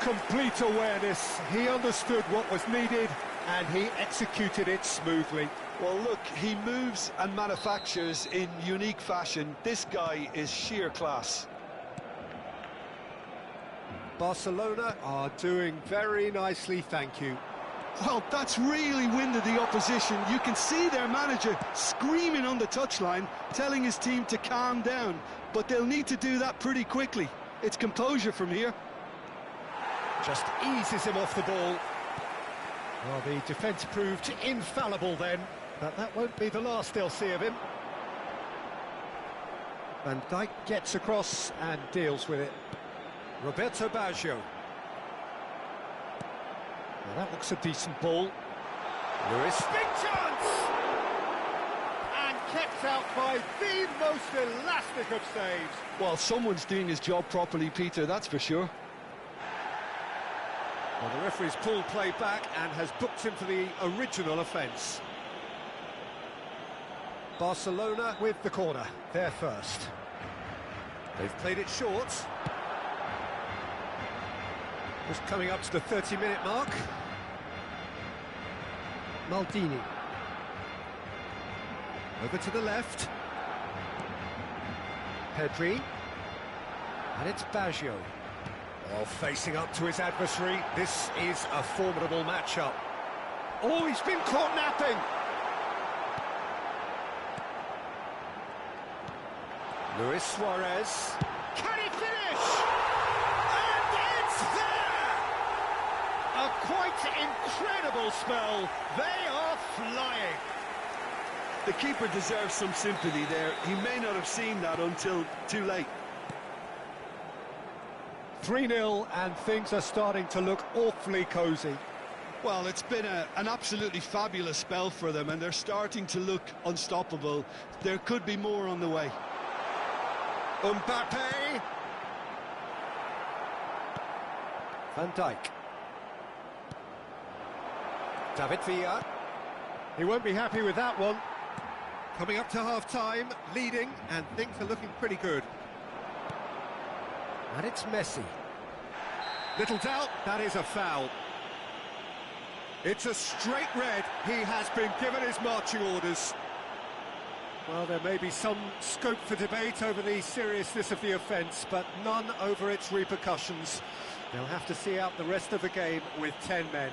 Complete awareness. He understood what was needed and he executed it smoothly. Well, look, he moves and manufactures in unique fashion. This guy is sheer class. Barcelona are doing very nicely, thank you. Well, that's really winded the opposition. You can see their manager screaming on the touchline, telling his team to calm down. But they'll need to do that pretty quickly. It's composure from here. Just eases him off the ball. Well, the defence proved infallible then, but that won't be the last they'll see of him. Van Dijk gets across and deals with it. Roberto Baggio. Well, that looks a decent ball. Lewis. Big chance! And kept out by the most elastic of saves. Well, someone's doing his job properly, Peter, that's for sure. Well, the referee's pulled play back and has booked him for the original offence. Barcelona with the corner, they're first. They've played it short. Just coming up to the 30-minute mark. Maldini. Over to the left. Pedri. And it's Baggio. Well, facing up to his adversary, this is a formidable matchup. Oh, he's been caught napping! Luis Suarez. Can he finish? And it's there! A quite incredible spell. They are flying. The keeper deserves some sympathy there. He may not have seen that until too late. 3-0 and things are starting to look awfully cosy. Well, it's been an absolutely fabulous spell for them and they're starting to look unstoppable. There could be more on the way. Mbappe. Van Dijk. David Villa. He won't be happy with that one. Coming up to half-time, leading, and things are looking pretty good. And it's Messi. Little doubt, that is a foul. It's a straight red. He has been given his marching orders. Well, there may be some scope for debate over the seriousness of the offence, but none over its repercussions. They'll have to see out the rest of the game with 10 men.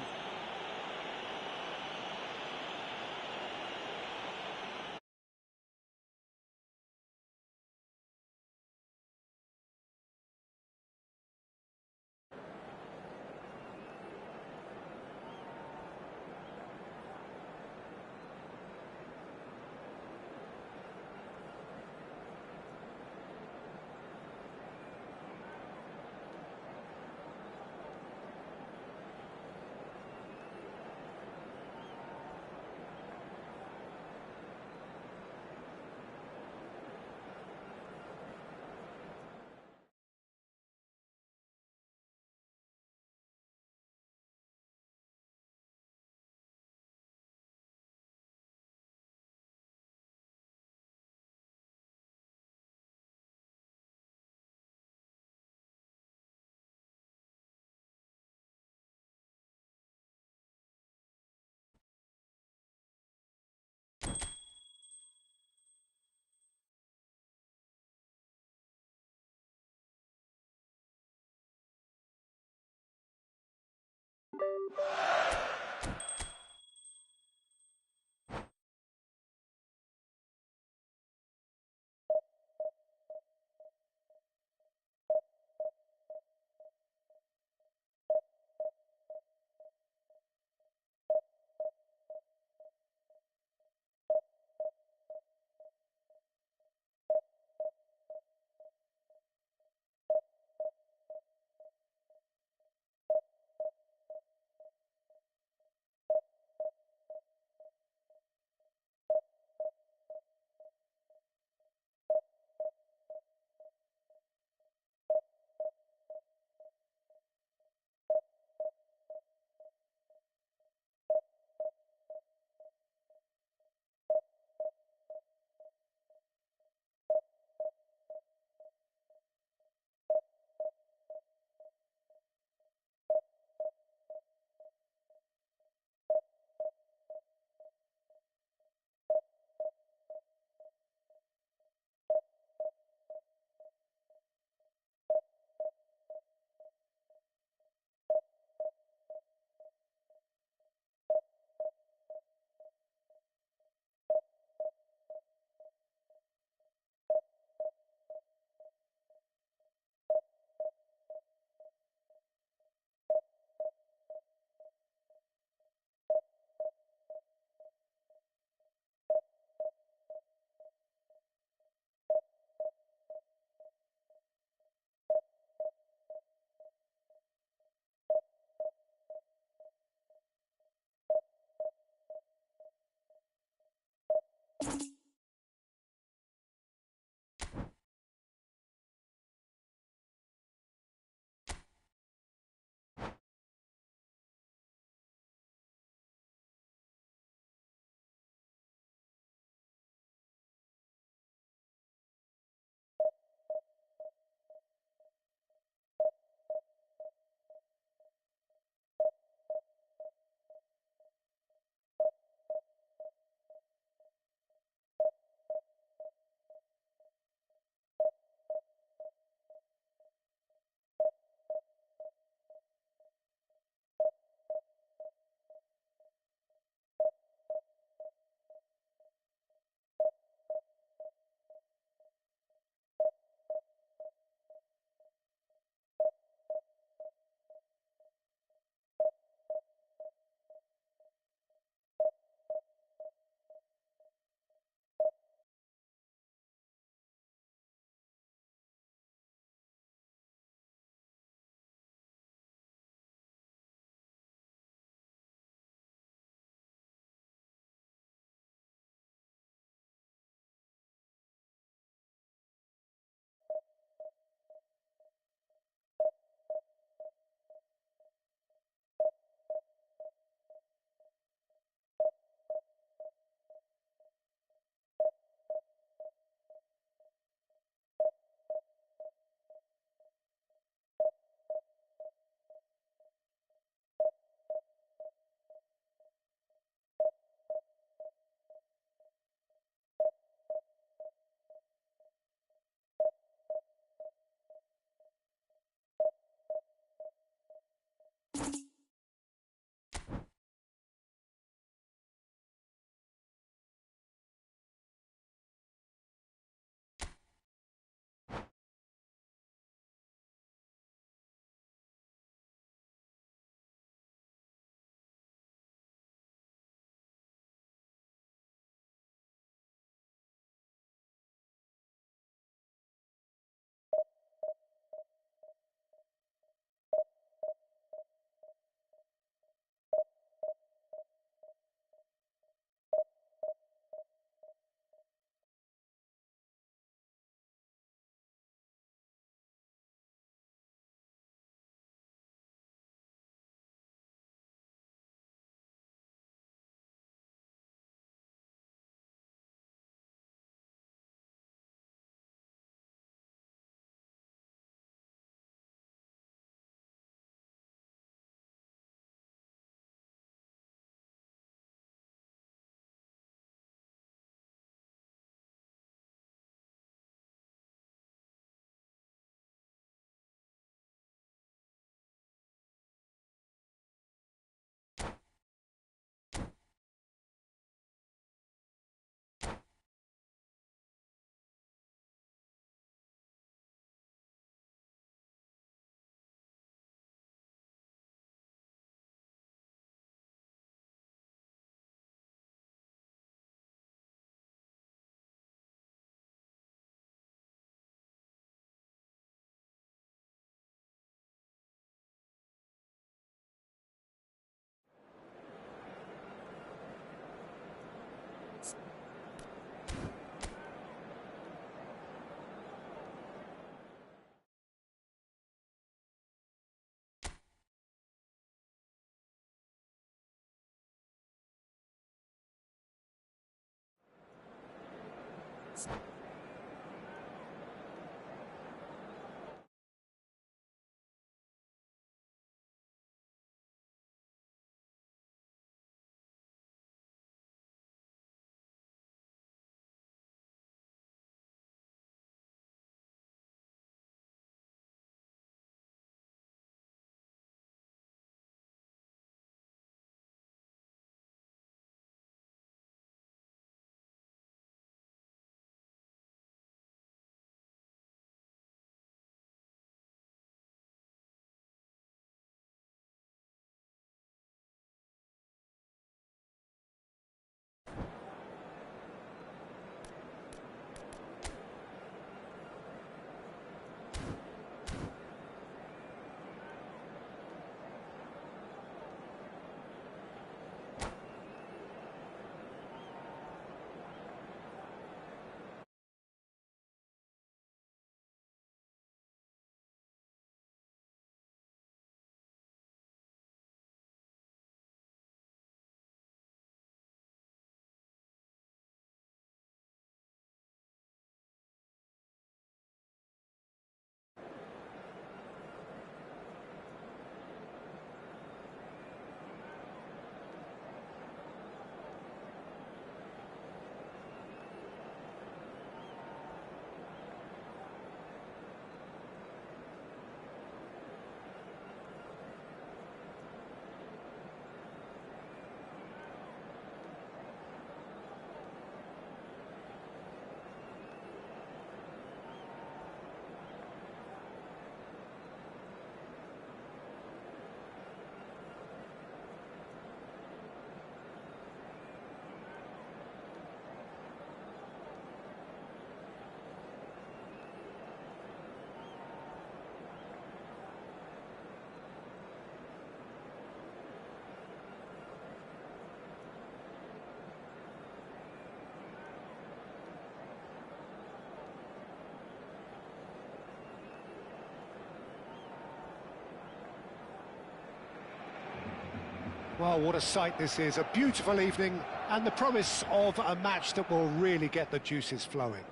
Well, what a sight this is, a beautiful evening and the promise of a match that will really get the juices flowing.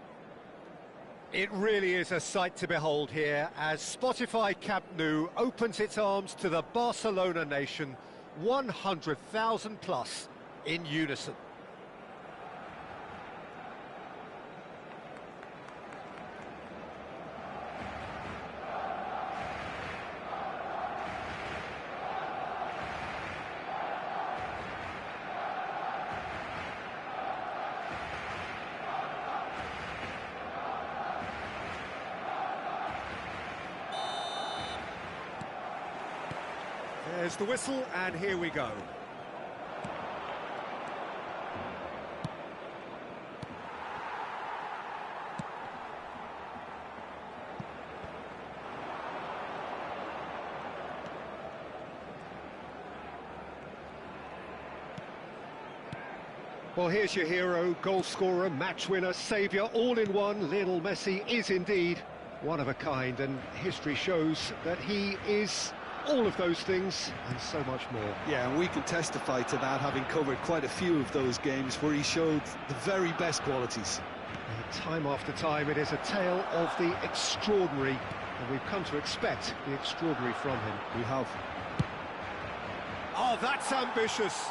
It really is a sight to behold here as Spotify Camp Nou opens its arms to the Barcelona nation, 100,000 plus in unison. There's the whistle, and here we go. Well, here's your hero, goal scorer, match winner, saviour, all in one. Lionel Messi is indeed one of a kind, and history shows that he is all of those things and so much more. Yeah, and we can testify to that, having covered quite a few of those games where he showed the very best qualities. And time after time, it is a tale of the extraordinary, and we've come to expect the extraordinary from him. We have. Oh, that's ambitious!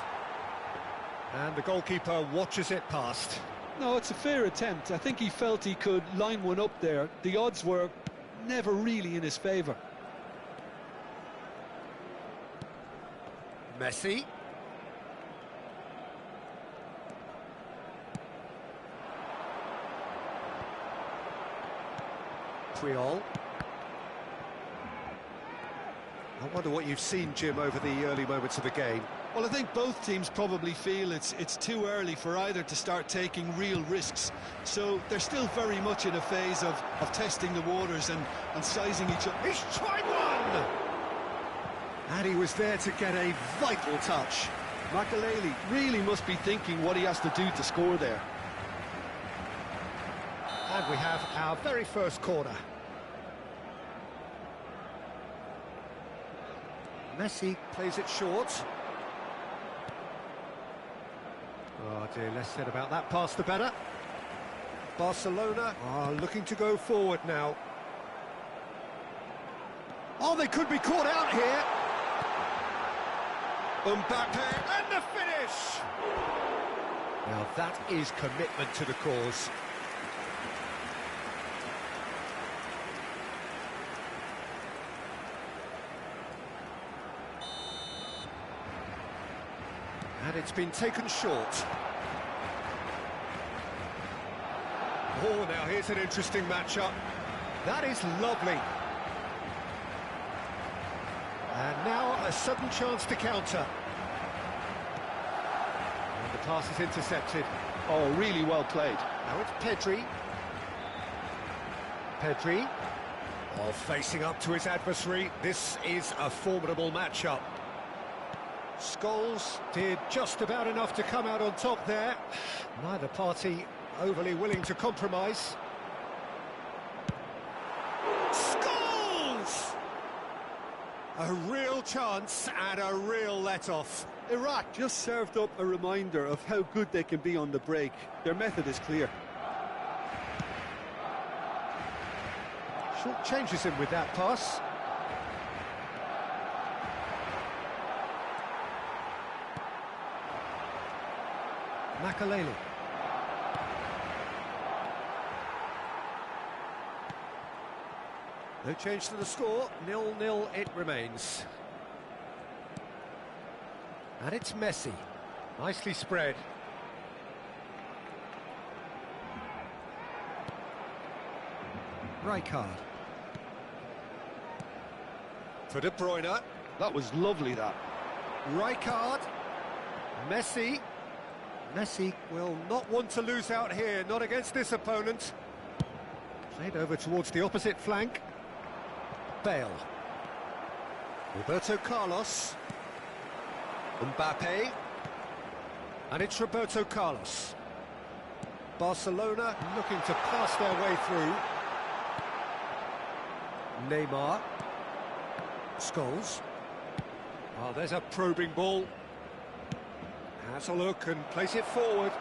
And the goalkeeper watches it past. No, it's a fair attempt. I think he felt he could line one up there. The odds were never really in his favour. Messi. Puyol. I wonder what you've seen, Jim, over the early moments of the game. Well, I think both teams probably feel it's too early for either to start taking real risks. So they're still very much in a phase of testing the waters and sizing each other. He's tried one! And he was there to get a vital touch. Makelele really must be thinking what he has to do to score there. And we have our very first corner. Messi plays it short. Oh dear, less said about that pass the better. Barcelona are looking to go forward now. Oh, they could be caught out here. Mbappe, and the finish! Now that is commitment to the cause. And it's been taken short. Oh, now here's an interesting matchup. That is lovely. And now a sudden chance to counter. And the pass is intercepted. Oh, really well played. Now it's Pedri. Pedri. Oh, facing up to his adversary. This is a formidable matchup. Scholes did just about enough to come out on top there. Neither party overly willing to compromise. Scholes! A real chance and a real let-off. Iraq just served up a reminder of how good they can be on the break. Their method is clear. Short changes him with that pass. Makaleli. No change to the score, 0-0 it remains. And it's Messi, nicely spread. Rijkaard. For De Bruyne. That was lovely, that. Rijkaard. Messi. Messi will not want to lose out here, not against this opponent. Played over towards the opposite flank. Bale. Roberto Carlos. Mbappe. And it's Roberto Carlos. Barcelona looking to pass their way through. Neymar. Scholes. Oh, there's a probing ball. Has a look and place it forward.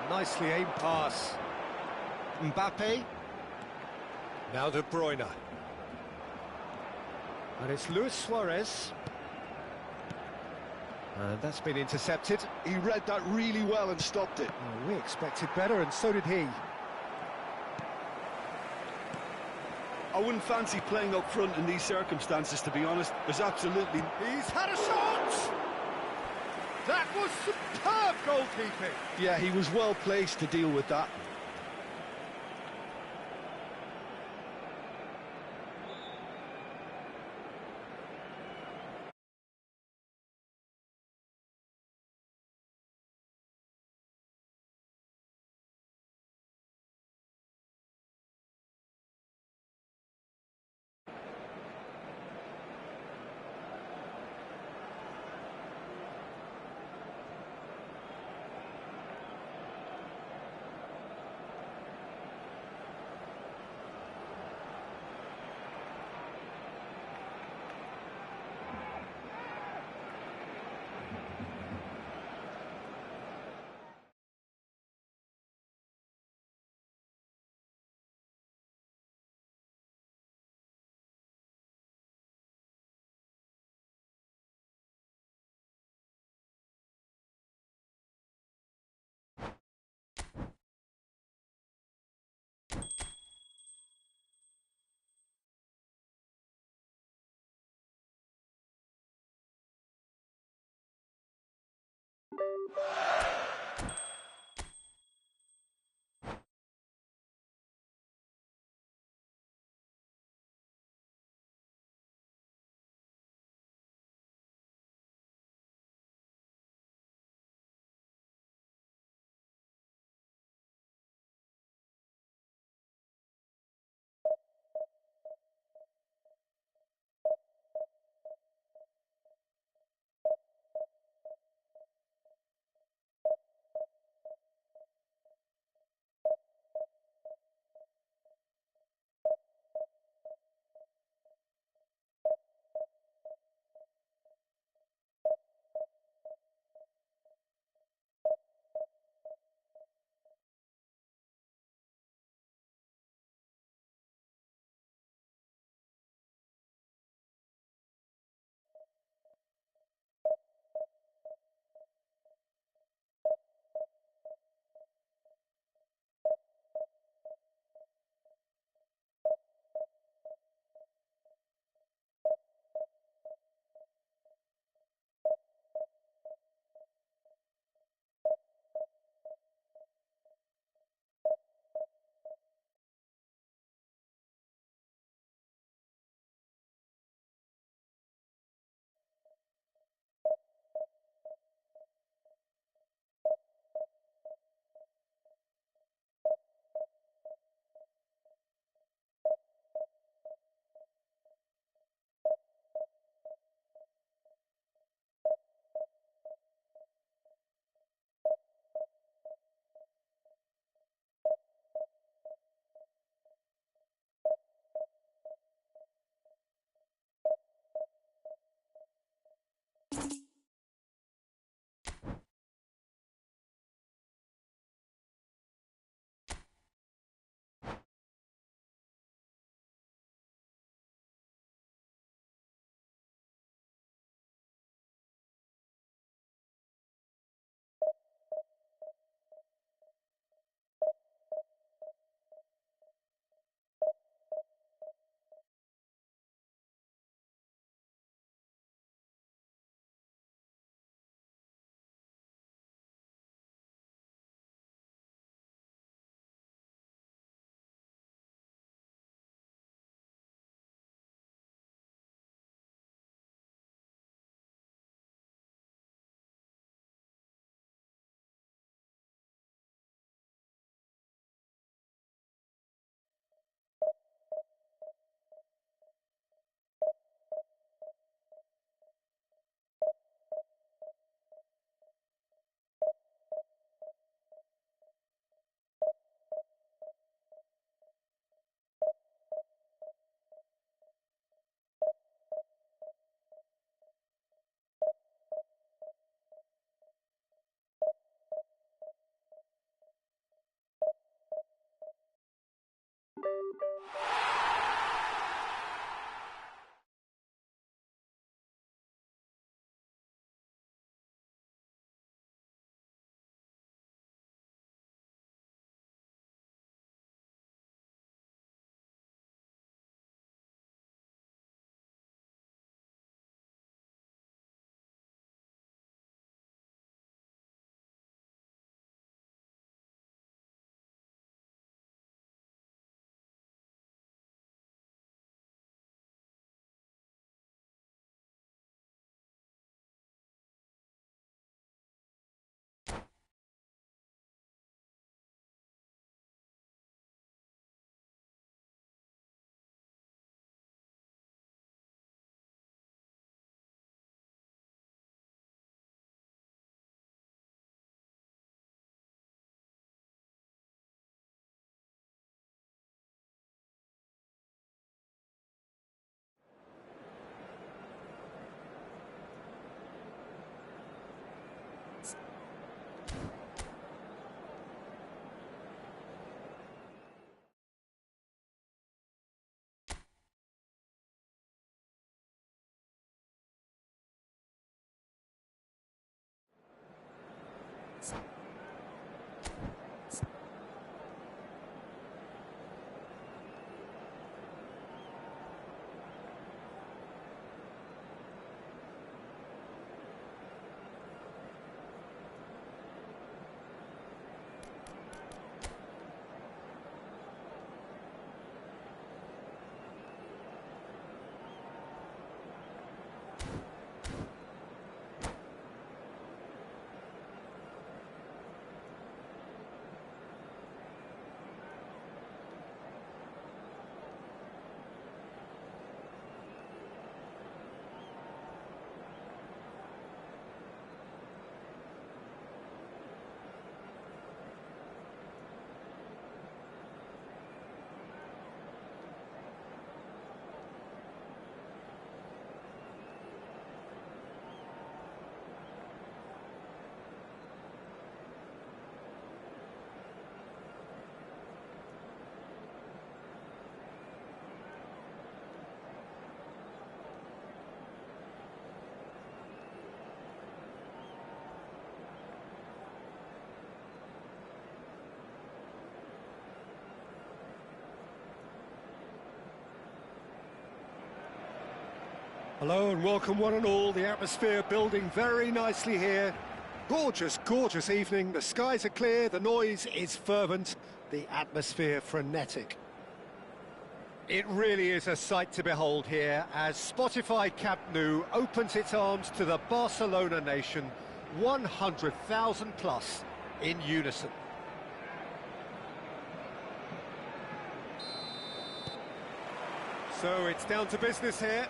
Nicely aimed pass. Mbappe. Now De Bruyne. And it's Luis Suarez. And that's been intercepted. He read that really well and stopped it. Oh, we expected better, and so did he. I wouldn't fancy playing up front in these circumstances, to be honest. There's absolutely... He's had a shot! That was superb goalkeeping! Yeah, he was well placed to deal with that. Hello and welcome one and all. The atmosphere building very nicely here. Gorgeous, gorgeous evening. The skies are clear, the noise is fervent, the atmosphere frenetic. It really is a sight to behold here as Spotify Camp Nou opens its arms to the Barcelona nation, 100,000 plus in unison. So it's down to business here.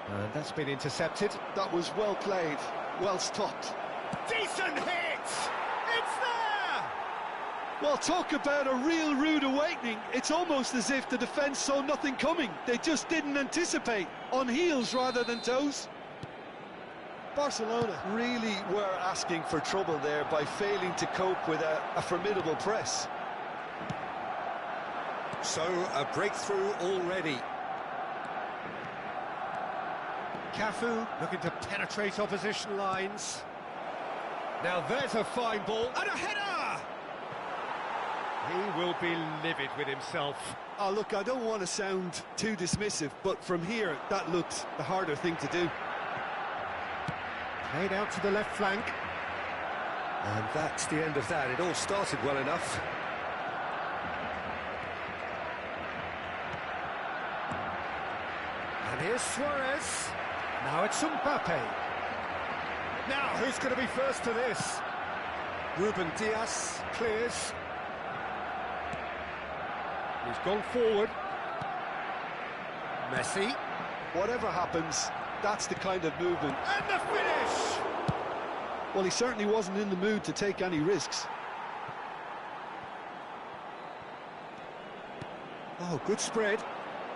And that's been intercepted. That was well played, well stopped. Decent hit! It's there! Well, talk about a real rude awakening. It's almost as if the defence saw nothing coming. They just didn't anticipate, on heels rather than toes. Barcelona really were asking for trouble there by failing to cope with a formidable press. So, a breakthrough already. Cafu looking to penetrate opposition lines. Now there's a fine ball, and a header! He will be livid with himself. Oh, look, I don't want to sound too dismissive, but from here, that looked the harder thing to do. Played out to the left flank. And that's the end of that. It all started well enough. And here's Suarez. Now it's Mbappe. Now, who's going to be first to this? Ruben Dias clears. He's gone forward. Messi. Whatever happens, that's the kind of movement. And the finish! Well, he certainly wasn't in the mood to take any risks. Oh, good spread.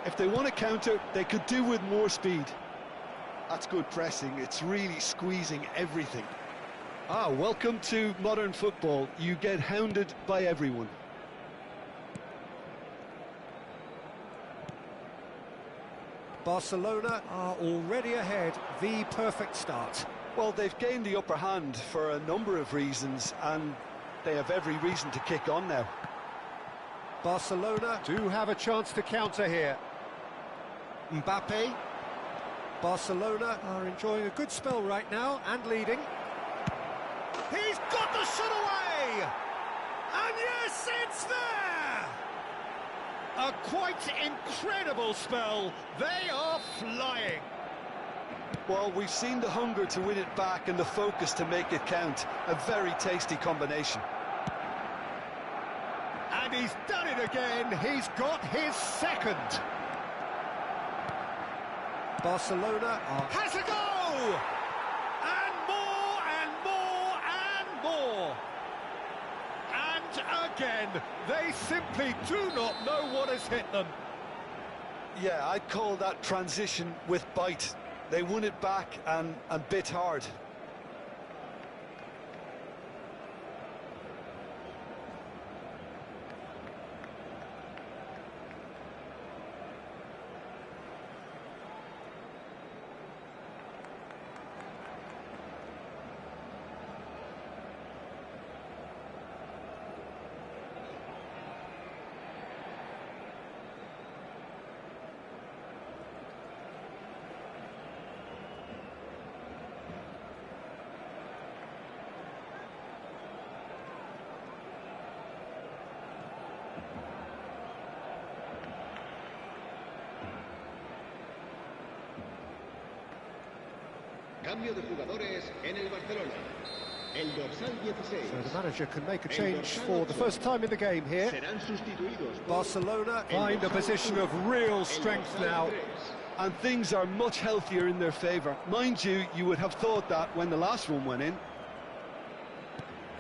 If they want to counter, they could do with more speed. That's good pressing, it's really squeezing everything. Ah, welcome to modern football. You get hounded by everyone. Barcelona are already ahead, the perfect start. Well, they've gained the upper hand for a number of reasons, and they have every reason to kick on now. Barcelona do have a chance to counter here. Mbappe. Barcelona are enjoying a good spell right now and leading. He's got the shot away! And yes, it's there! A quite incredible spell. They are flying. Well, we've seen the hunger to win it back and the focus to make it count. A very tasty combination. And he's done it again. He's got his second. Barcelona has a go! And more, and more, and more! And again, they simply do not know what has hit them. Yeah, I'd call that transition with bite. They won it back and bit hard. Cambio de jugadores en el Barcelona. El dorsal 16. So the manager can make a change for the first time in the game here. Serán sustituidos por Barcelona find a position of real strength now. And things are much healthier in their favour. Mind you, you would have thought that when the last one went in.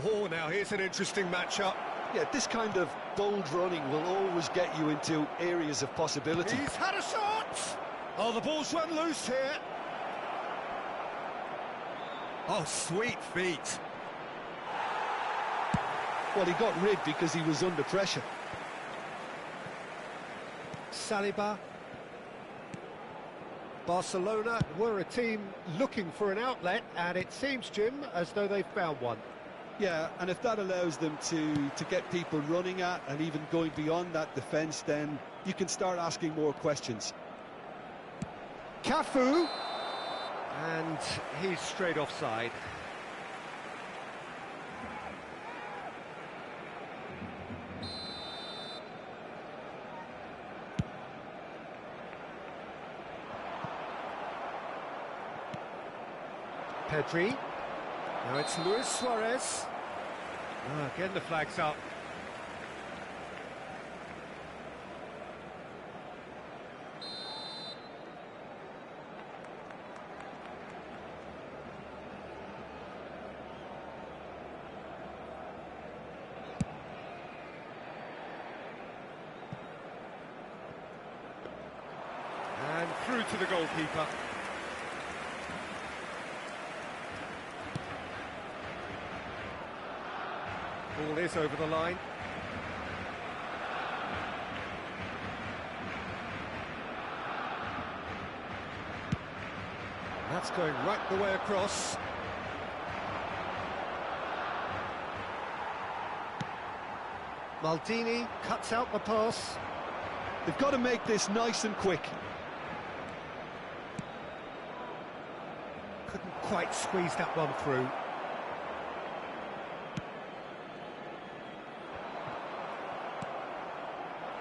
Oh, now here's an interesting matchup. Yeah, this kind of bold running will always get you into areas of possibility. He's had a shot! Oh, the ball's run loose here. Oh, sweet feet. Well, he got rid because he was under pressure. Saliba. Barcelona were a team looking for an outlet, and it seems, Jim, as though they've found one. Yeah, and if that allows them to get people running at and even going beyond that defence, then you can start asking more questions. Cafu. And he's straight offside. Pedri. Now it's Luis Suarez. Again the flag's up. And through to the goalkeeper. Ball is over the line. That's going right the way across. Maldini cuts out the pass. They've got to make this nice and quick. Couldn't quite squeeze that one through.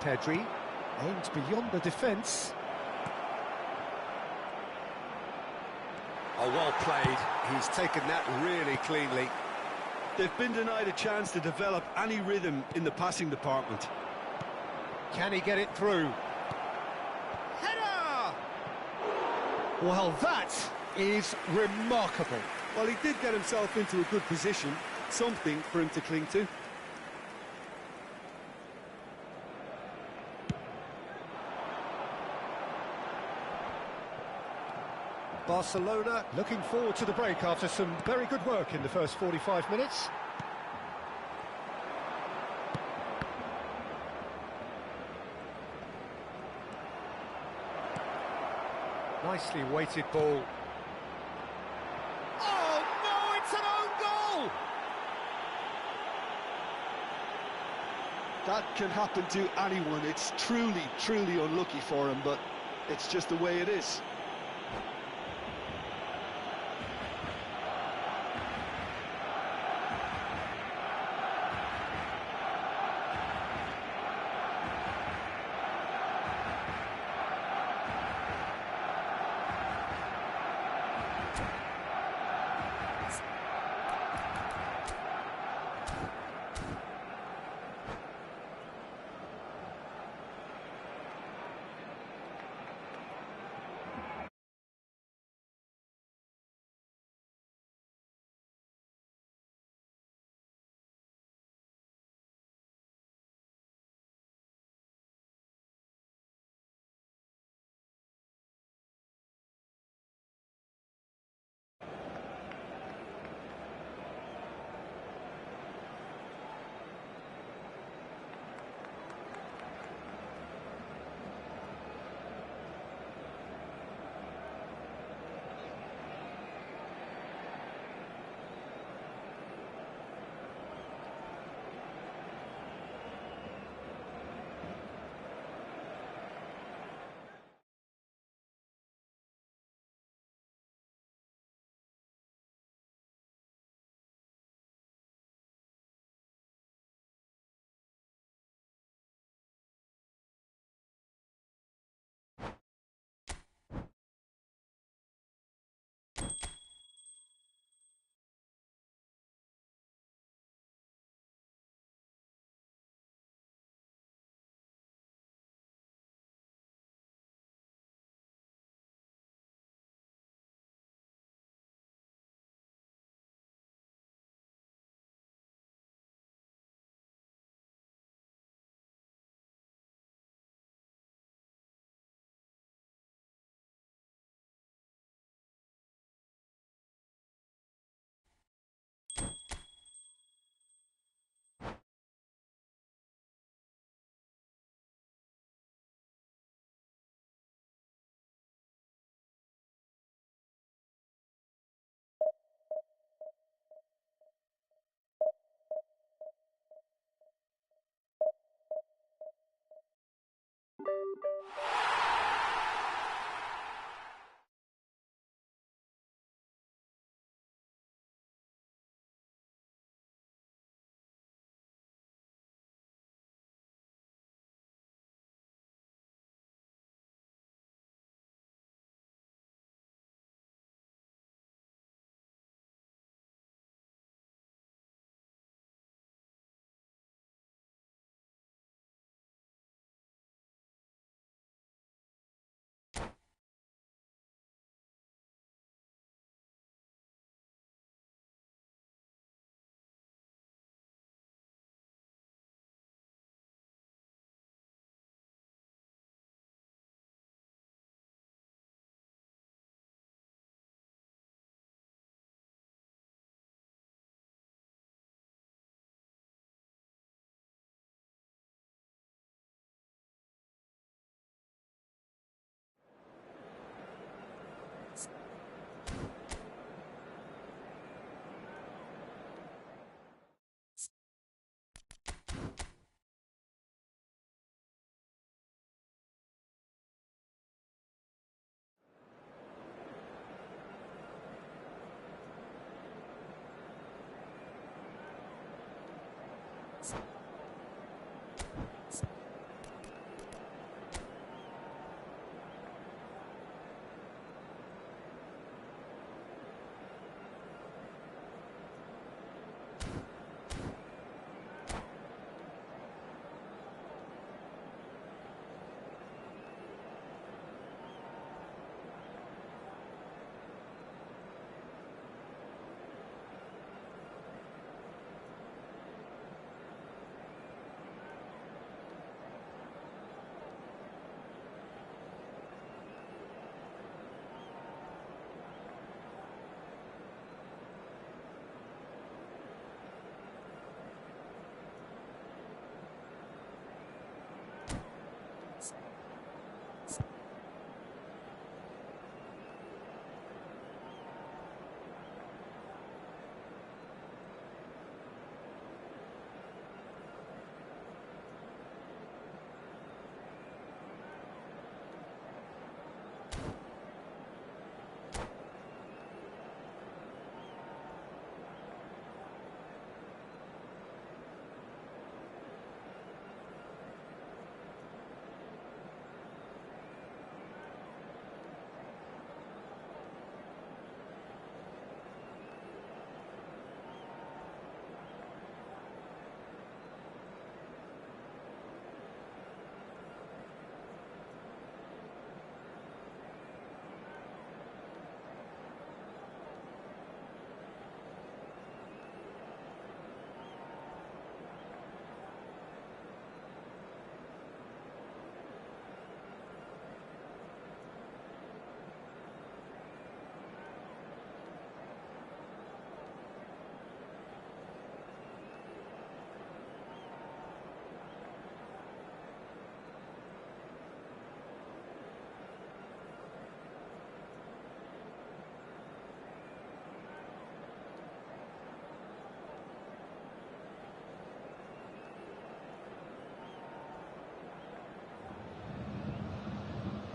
Pedri aimed beyond the defence. Oh, well played. He's taken that really cleanly. They've been denied a chance to develop any rhythm in the passing department. Can he get it through? Header! Well, that is remarkable. Well, he did get himself into a good position, something for him to cling to. Barcelona looking forward to the break after some very good work in the first 45 minutes. Nicely weighted ball. Oh no, it's an own goal! That can happen to anyone. It's truly, truly unlucky for him, but it's just the way it is.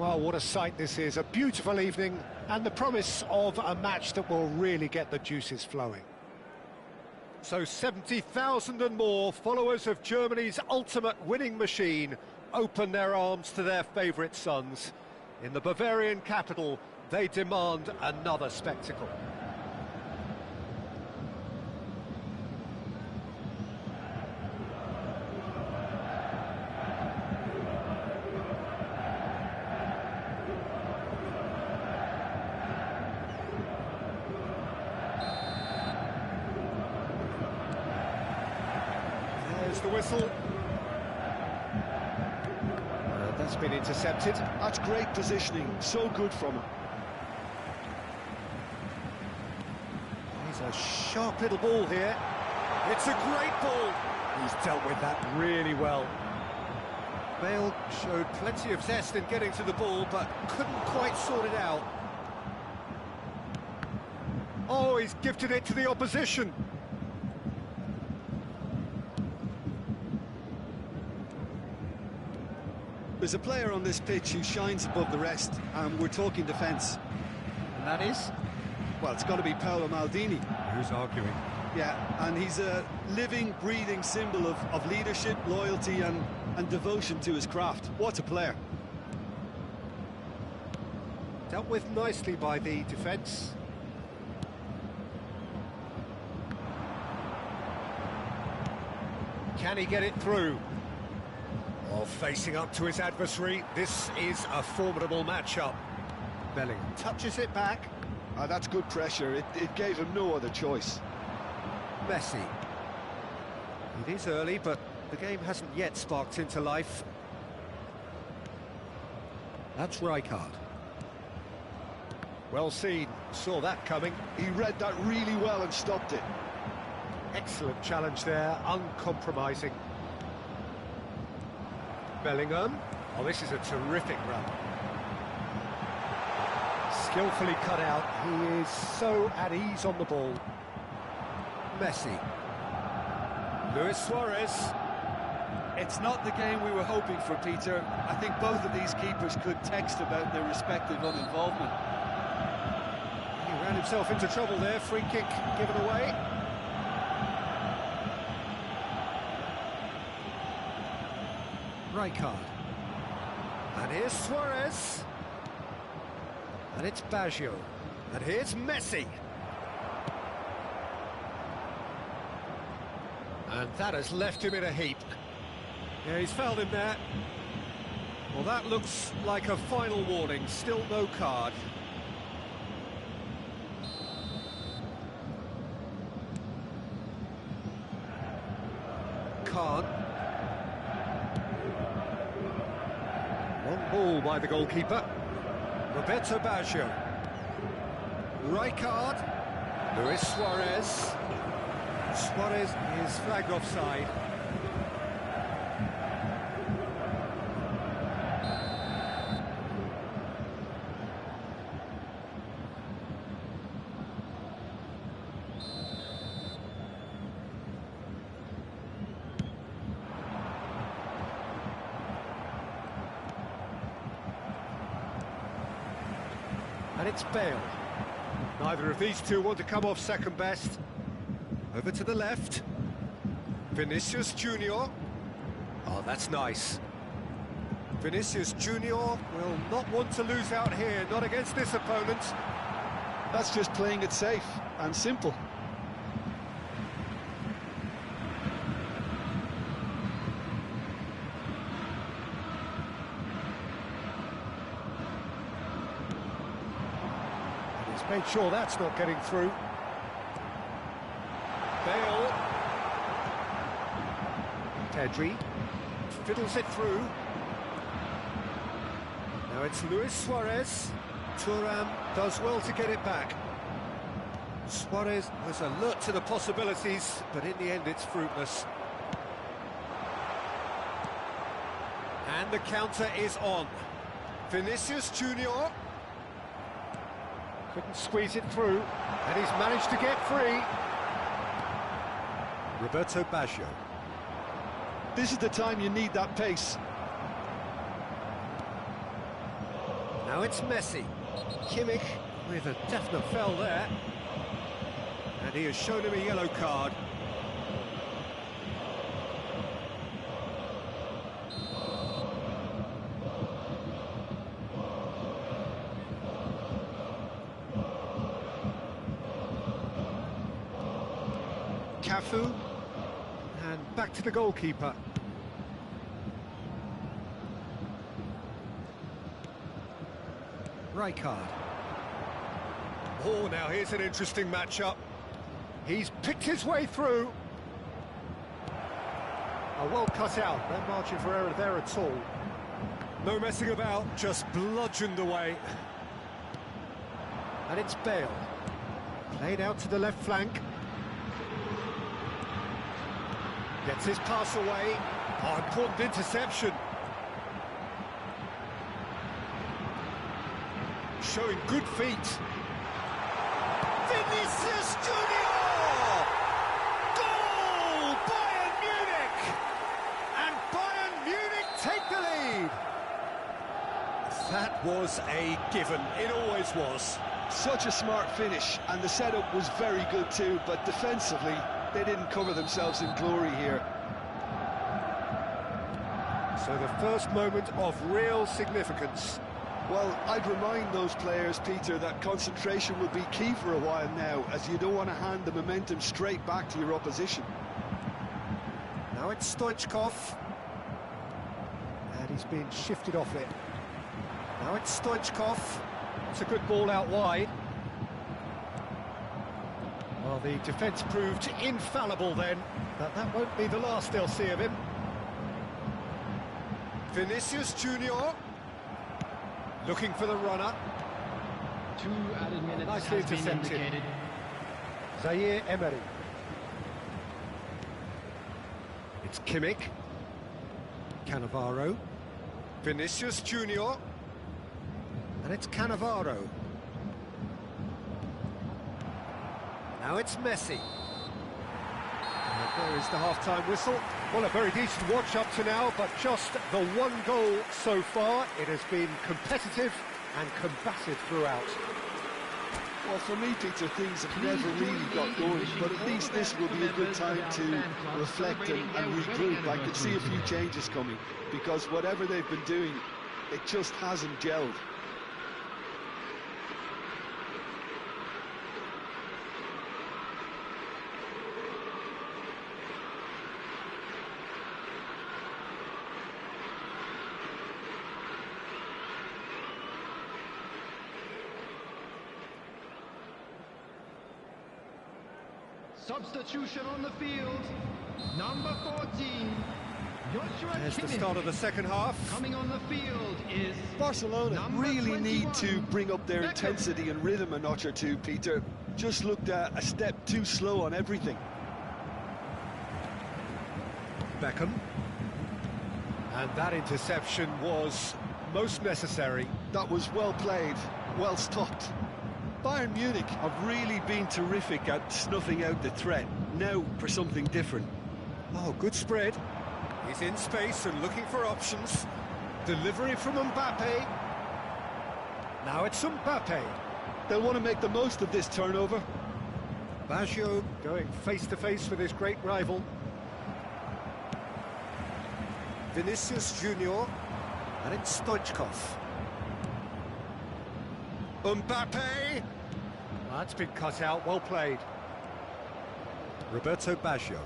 Well, what a sight this is, a beautiful evening, and the promise of a match that will really get the juices flowing. So 70,000 and more followers of Germany's ultimate winning machine open their arms to their favourite sons. In the Bavarian capital, they demand another spectacle. There's the whistle. That's been intercepted. That's great positioning, so good from him. He's a sharp little ball here. It's a great ball. He's dealt with that really well. Bale showed plenty of zest in getting to the ball, but couldn't quite sort it out. Oh, he's gifted it to the opposition. There's a player on this pitch who shines above the rest, and we're talking defence. And that is? Well, it's got to be Paolo Maldini. Who's arguing? Yeah, and he's a living, breathing symbol of leadership, loyalty and devotion to his craft. What a player. Dealt with nicely by the defence. Can he get it through? Well, facing up to his adversary, this is a formidable matchup. Bellingham touches it back. That's good pressure. It gave him no other choice. Messi. It is early, but the game hasn't yet sparked into life. That's Rijkaard. Well seen, saw that coming. He read that really well and stopped it. Excellent challenge there, uncompromising. Bellingham. Oh, this is a terrific run. Skillfully cut out. He is so at ease on the ball. Messi. Luis Suarez. It's not the game we were hoping for, Peter. I think both of these keepers could text about their respective uninvolvement. He ran himself into trouble there. Free kick given away. Rijkaard. And here's Suarez. And it's Baggio. And here's Messi. And that has left him in a heap. Yeah, he's fouled him there. Well, that looks like a final warning. Still no card. Khan. Long ball by the goalkeeper. Roberto Baggio. Rijkaard. Luis Suarez. Suarez is flagged offside. And it's Bale. Neither of these two want to come off second best. Over to the left. Vinicius Junior. Oh, that's nice. Vinicius Junior will not want to lose out here, not against this opponent. That's just playing it safe and simple. He's made sure that's not getting through. Bale. Pedri fiddles it through. Now it's Luis Suarez. Thuram does well to get it back. Suarez was alert to the possibilities, but in the end it's fruitless. And the counter is on. Vinicius Junior couldn't squeeze it through, and he's managed to get free. Roberto Baggio. This is the time you need that pace. Now it's Messi. Kimmich with a definite foul there. And he has shown him a yellow card. Cafu. And back to the goalkeeper. Rijkaard. Oh, now here's an interesting matchup. He's picked his way through. Oh, well cut out, no margin for error there at all. No messing about, just bludgeoned away. And it's Bale. Played out to the left flank. Gets his pass away. Oh, important interception. Showing good feet. Vinicius Junior! Goal! Bayern Munich! And Bayern Munich take the lead. That was a given. It always was. Such a smart finish, and the setup was very good too, but defensively, they didn't cover themselves in glory here. So the first moment of real significance. Well, I'd remind those players, Peter, that concentration will be key for a while now, as you don't want to hand the momentum straight back to your opposition. Now it's Stoichkov. And he's been shifted off it. Now it's Stoichkov. It's a good ball out wide. Well, the defence proved infallible then, but that won't be the last they'll see of him. Vinicius Junior. Looking for the runner. 2 added minutes Nicely has been intercepted. indicated. Zaire Emery. It's Kimmich. Cannavaro. Vinicius Junior. And it's Cannavaro. Now it's Messi. And there is the half-time whistle. Well, a very decent watch up to now, but just the one goal so far. It has been competitive and combative throughout. Well, for me, Peter, things have never really got going, but at least this will be a good time to reflect and regroup. I could see a few changes coming, because whatever they've been doing, it just hasn't gelled. Substitution on the field. Number 14, Joshua There's the Kimmich. start of the second half. Coming on the field is Barcelona number really 21, need to bring up their Beckham. intensity and rhythm a notch or two, Peter. Just looked a step too slow on everything. Beckham. And that interception was most necessary. That was well played, well stopped. Bayern Munich have really been terrific at snuffing out the threat. Now for something different. Oh, good spread. He's in space and looking for options. Delivery from Mbappe. Now it's Mbappe. They'll want to make the most of this turnover. Baggio going face-to-face with his great rival. Vinicius Junior. And it's Stoichkov. Mbappe! That's been cut out, well played. Roberto Baggio.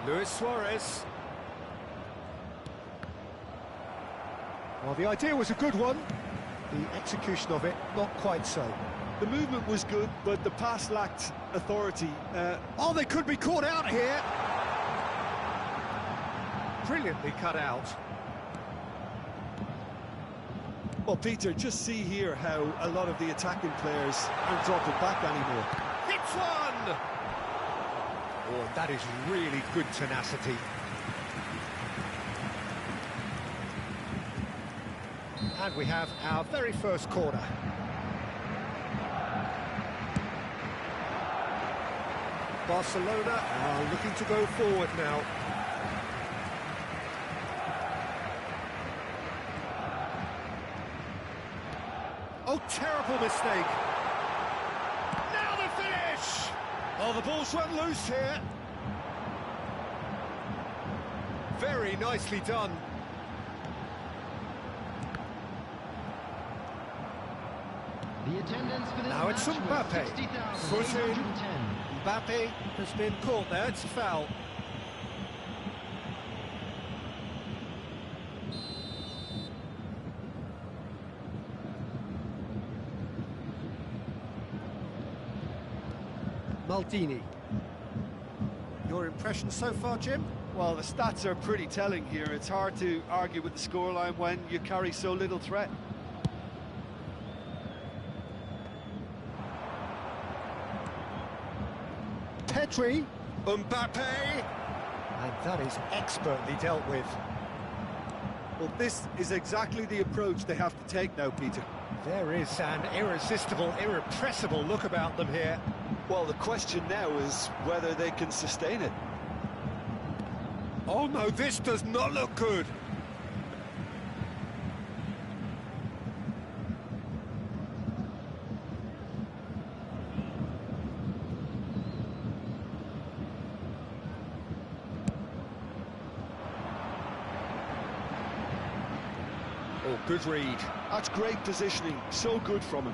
Luis Suarez. Well, the idea was a good one. The execution of it, not quite so. The movement was good, but the pass lacked authority. Oh, they could be caught out here! Brilliantly cut out. Well, Peter, just see here how a lot of the attacking players aren't dropping back anymore. Hits one! Oh, that is really good tenacity. And we have our very first corner. Barcelona are looking to go forward now. Oh, terrible mistake. Now the finish! Oh, the ball's run loose here. Very nicely done. The attendance for this Now it's match was Mbappe. Foot in. 60,810. Mbappe has been caught there, it's a foul. Maldini. Your impression so far, Jim? Well, the stats are pretty telling here. It's hard to argue with the scoreline when you carry so little threat. Pedri, Mbappe, and that is expertly dealt with. Well, this is exactly the approach they have to take now, Peter. There is an irresistible, irrepressible look about them here. Well, the question now is whether they can sustain it. Oh no, this does not look good. Oh, good read. That's great positioning, so good from him.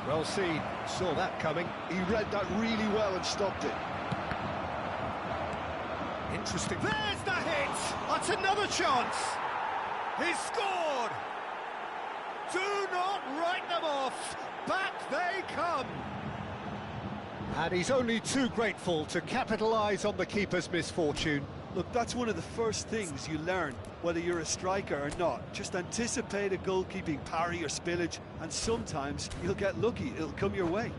Well seen, saw that coming. He read that really well and stopped it. Interesting. There's the hit! That's another chance! He's scored! Do not write them off! Back they come! And he's only too grateful to capitalise on the keeper's misfortune. Look, that's one of the first things you learn, whether you're a striker or not. Just anticipate a goalkeeping parry or spillage, and sometimes you'll get lucky, it'll come your way.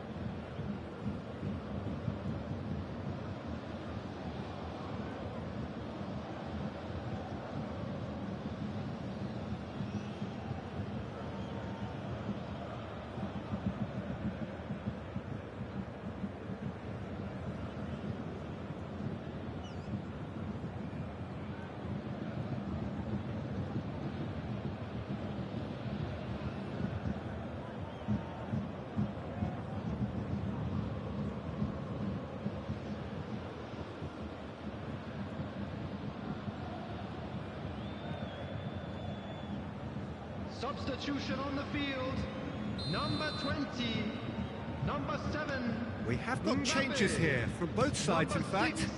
Substitution on the field. Number 20. Number 7. We have got Mbappe. changes here, from both sides in Number fact. 6,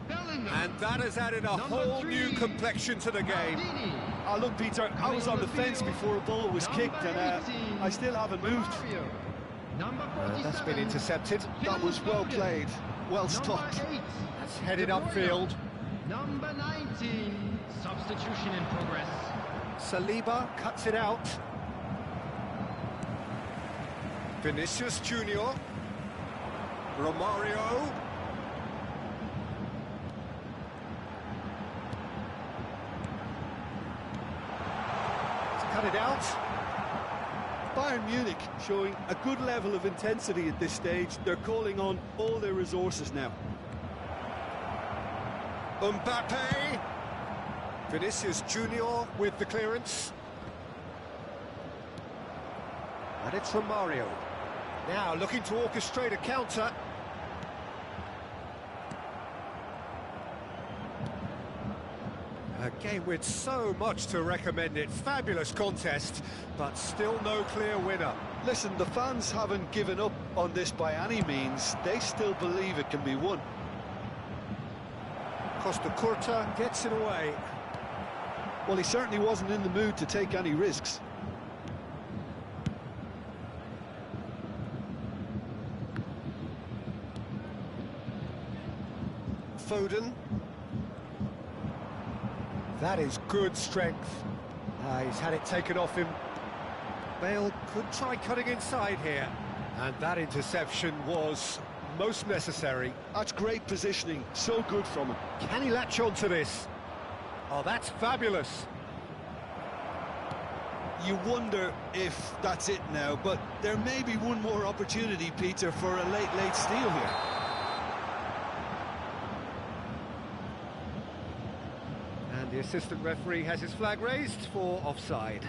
Bellingham. And that has added a Number whole 3, new complexion to the game. Maldini. Look, Peter, I was on the fence before a ball was Number kicked, and 18, I still haven't moved. Romario. Number 47. That's been intercepted. That was well Foden. played, well Number stopped. 8, That's headed De Bruyne. upfield. Number 19. Substitution in progress. Saliba cuts it out. Vinicius Junior. Romario. He's cut it out. Bayern Munich showing a good level of intensity at this stage. They're calling on all their resources now. Mbappe. Vinicius Junior with the clearance. And it's Romario. Now looking to orchestrate a counter. A game with so much to recommend it. Fabulous contest, but still no clear winner. Listen, the fans haven't given up on this by any means. They still believe it can be won. Costa Curta gets it away. Well, he certainly wasn't in the mood to take any risks. Foden. That is good strength. He's had it taken off him. Bale could try cutting inside here. And that interception was most necessary. That's great positioning, so good from him. Can he latch on to this? Oh, that's fabulous. You wonder if that's it now, but there may be one more opportunity, Peter, for a late steal here. And the The assistant referee has his flag raised for offside.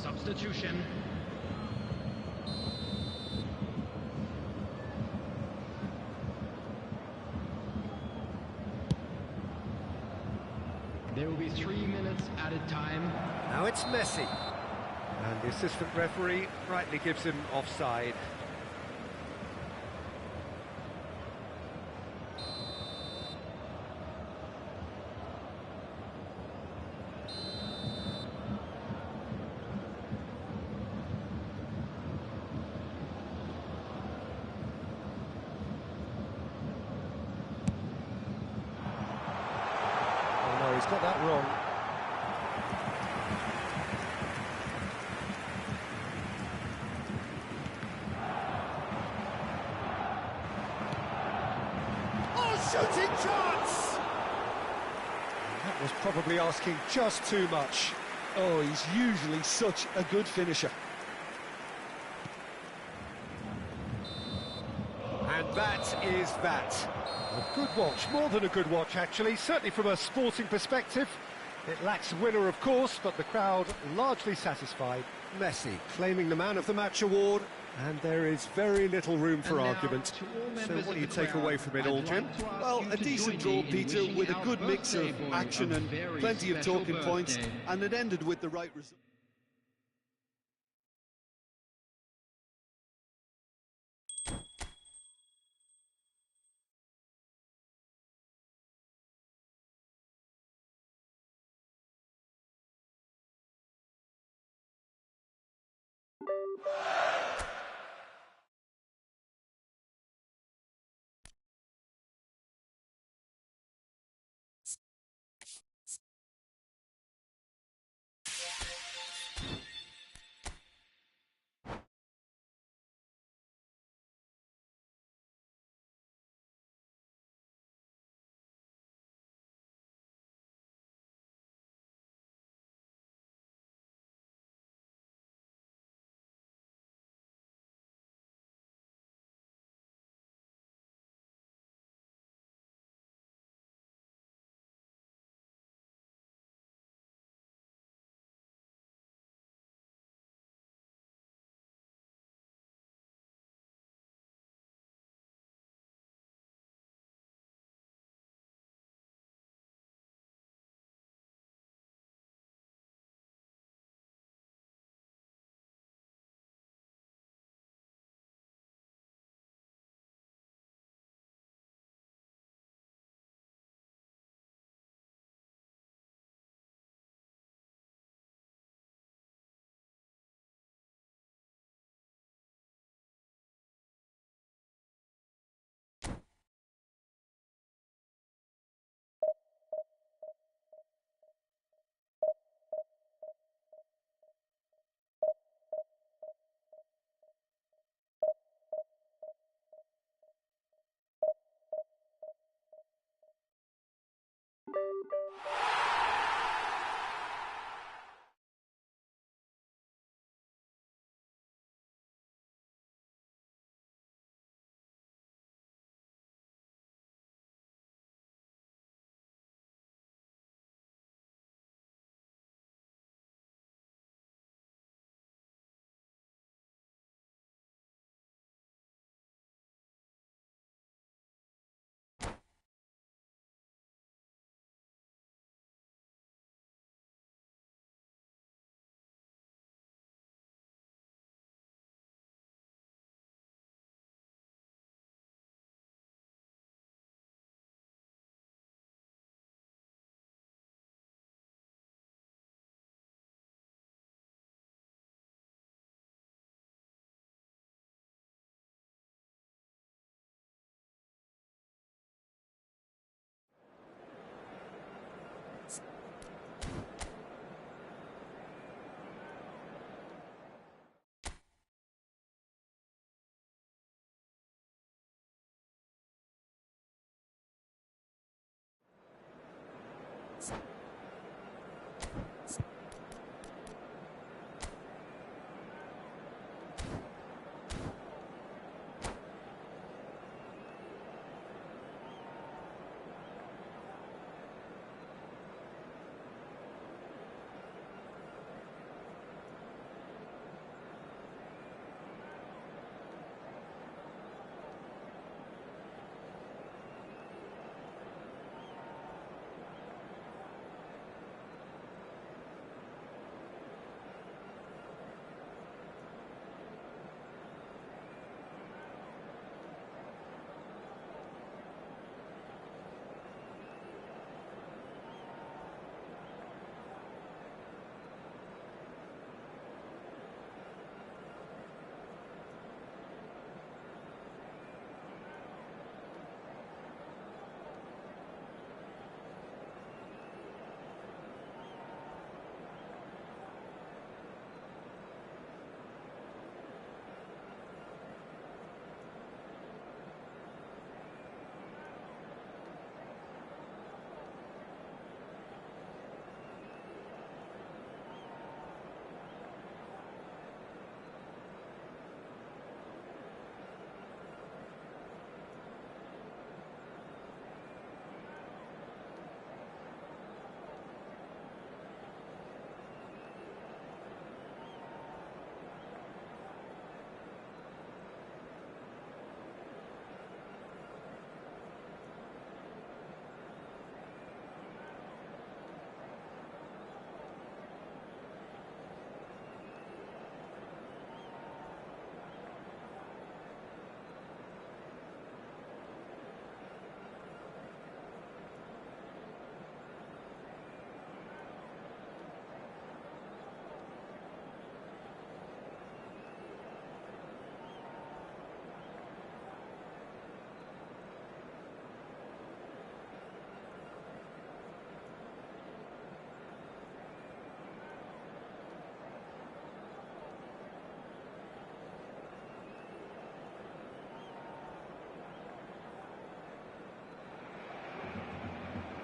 Substitution. There will be 3 minutes added time. Now it's Messi. And the assistant referee rightly gives him offside. He's got that wrong. Oh, shooting chance! That was probably asking just too much. Oh, he's usually such a good finisher. And that is that. A good watch, more than a good watch actually, certainly from a sporting perspective. It lacks a winner of course, but the crowd largely satisfied. Messi claiming the Man of the Match award, and there is very little room for argument. So what do you take away from it all, Jim? Well, a decent draw, Peter, with a good mix of action and plenty of talking points, and it ended with the right result.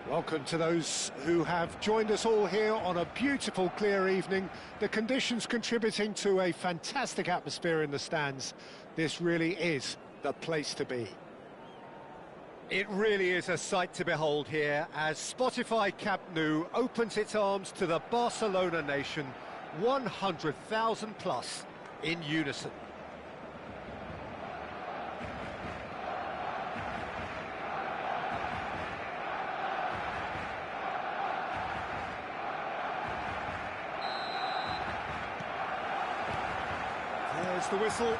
Welcome to those who have joined us all here on a beautiful, clear evening. The conditions contributing to a fantastic atmosphere in the stands. This really is the place to be. It really is a sight to behold here as Spotify Camp Nou opens its arms to the Barcelona nation, 100,000 plus in unison. There's the whistle.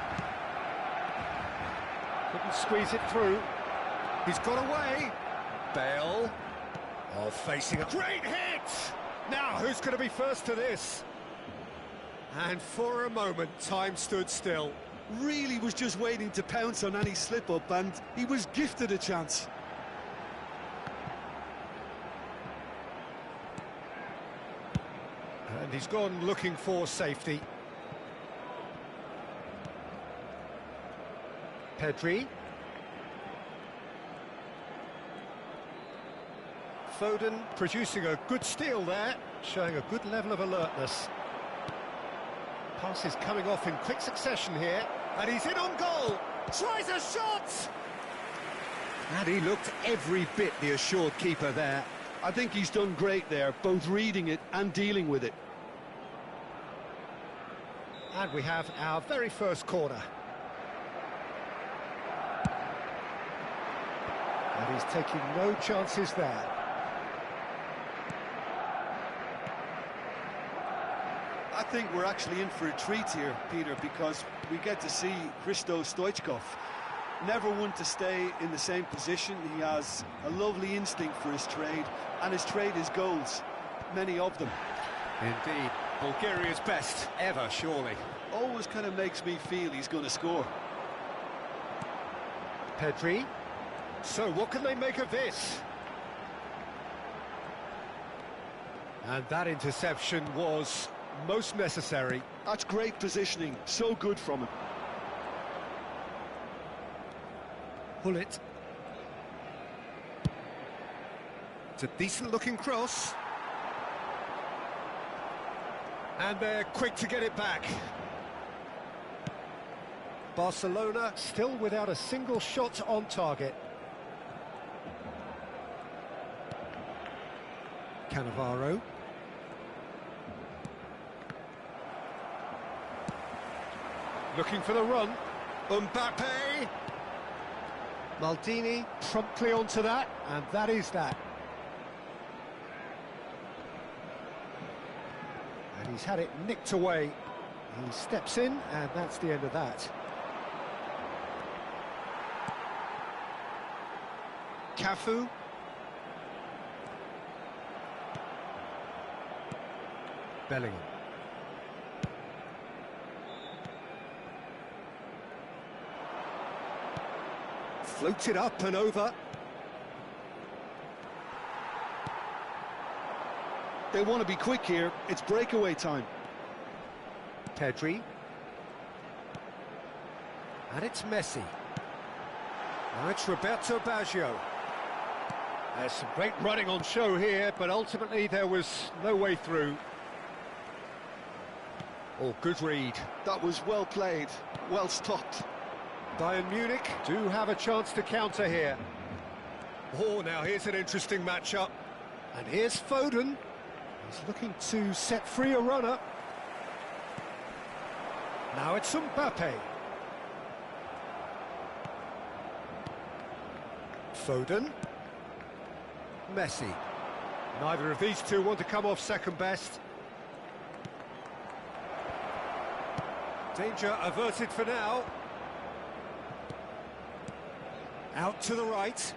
Couldn't squeeze it through. He's got away. Bale. Oh, facing a great hit! Now, who's going to be first to this? And for a moment, time stood still. Really was just waiting to pounce on any slip-up, and he was gifted a chance. And he's gone looking for safety. Pedri. Foden producing a good steal there, showing a good level of alertness. Passes coming off in quick succession here, and he's in on goal. Tries a shot! And he looked every bit the assured keeper there. I think he's done great there, both reading it and dealing with it. And we have our very first corner. And he's taking no chances there. I think we're actually in for a treat here, Peter, because we get to see Hristo Stoichkov. Never one to stay in the same position. He has a lovely instinct for his trade, and his trade is goals, many of them. Indeed, Bulgaria's best ever, surely. Always kind of makes me feel he's going to score. Pedri. So what can they make of this? And that interception was most necessary. That's great positioning, so good from him. Pull it. It's a decent-looking cross. And they're quick to get it back. Barcelona still without a single shot on target. Cannavaro. Looking for the run. Mbappe. Maldini promptly onto that, and that is that. And he's had it nicked away. He steps in, and that's the end of that. Cafu. Bellingham. Floats it up and over. They want to be quick here. It's breakaway time. Pedri. And it's Messi. Now it's Roberto Baggio. There's some great running on show here, but ultimately there was no way through. Oh, good read. That was well played, well stopped. Bayern Munich do have a chance to counter here. Oh, now here's an interesting matchup. And here's Foden. He's looking to set free a runner. Now it's Mbappe. Foden. Messi. Neither of these two want to come off second best. Danger averted for now. Out to the right.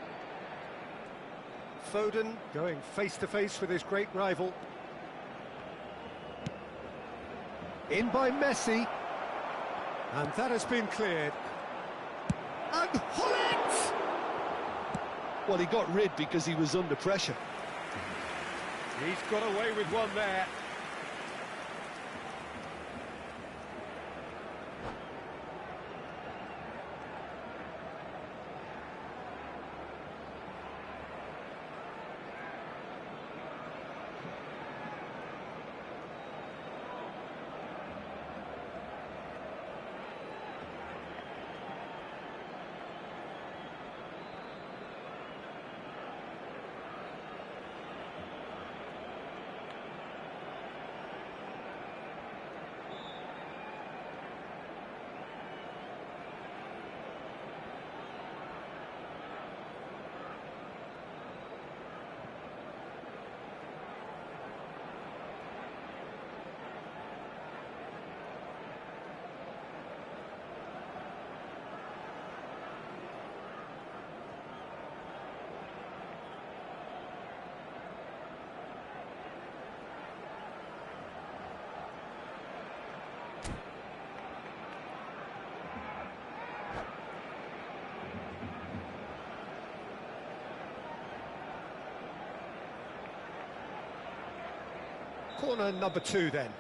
Foden going face-to-face with his great rival. In by Messi. And that has been cleared. And Hullet! Well, he got rid because he was under pressure. He's got away with one there. Corner number 2 then.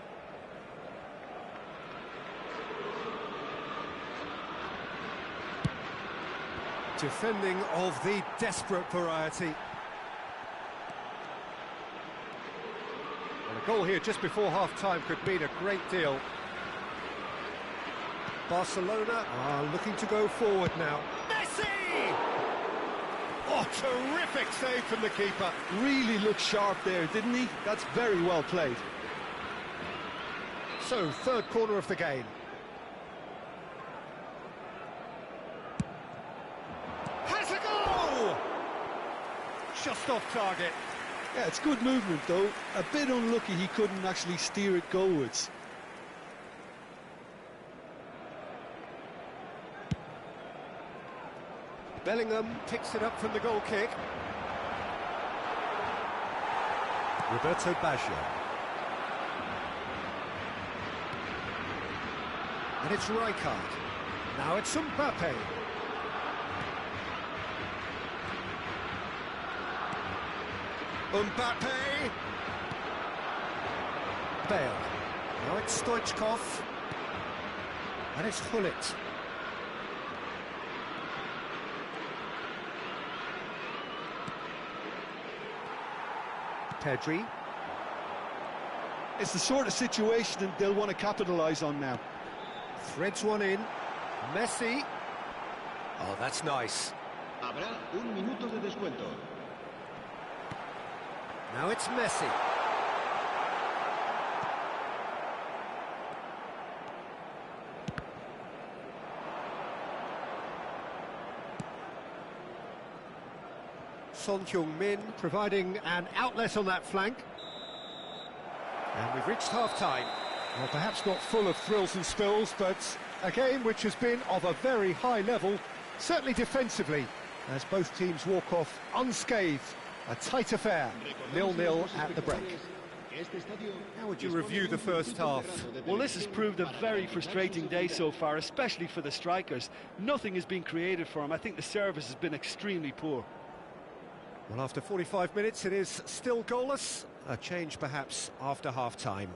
Defending of the desperate variety. And a goal here just before half-time could mean a great deal. Barcelona are looking to go forward now. Messi! Oh, terrific save from the keeper. Really looked sharp there, didn't he? That's very well played. So, third corner of the game. Has a goal! Just off target. Yeah, it's good movement, though. A bit unlucky he couldn't actually steer it goalwards. Bellingham picks it up from the goal kick. Roberto Baggio. And it's Rijkaard. Now it's Mbappe. Mbappe. Bale. Now it's Stoichkov. And it's Hullet. Pedri. It's the sort of situation that they'll want to capitalise on now. Threads one in. Messi. Oh, that's nice. Habrá un minuto de descuento. Now it's Messi. Son Heung-min providing an outlet on that flank. And we've reached half-time. Well, perhaps not full of thrills and spills, but a game which has been of a very high level, certainly defensively, as both teams walk off unscathed. A tight affair, 0-0 at the break. How would you review the first half? Well, this has proved a very frustrating day so far, especially for the strikers. Nothing has been created for them. I think the service has been extremely poor. Well, after 45 minutes, it is still goalless. A change, perhaps, after half-time.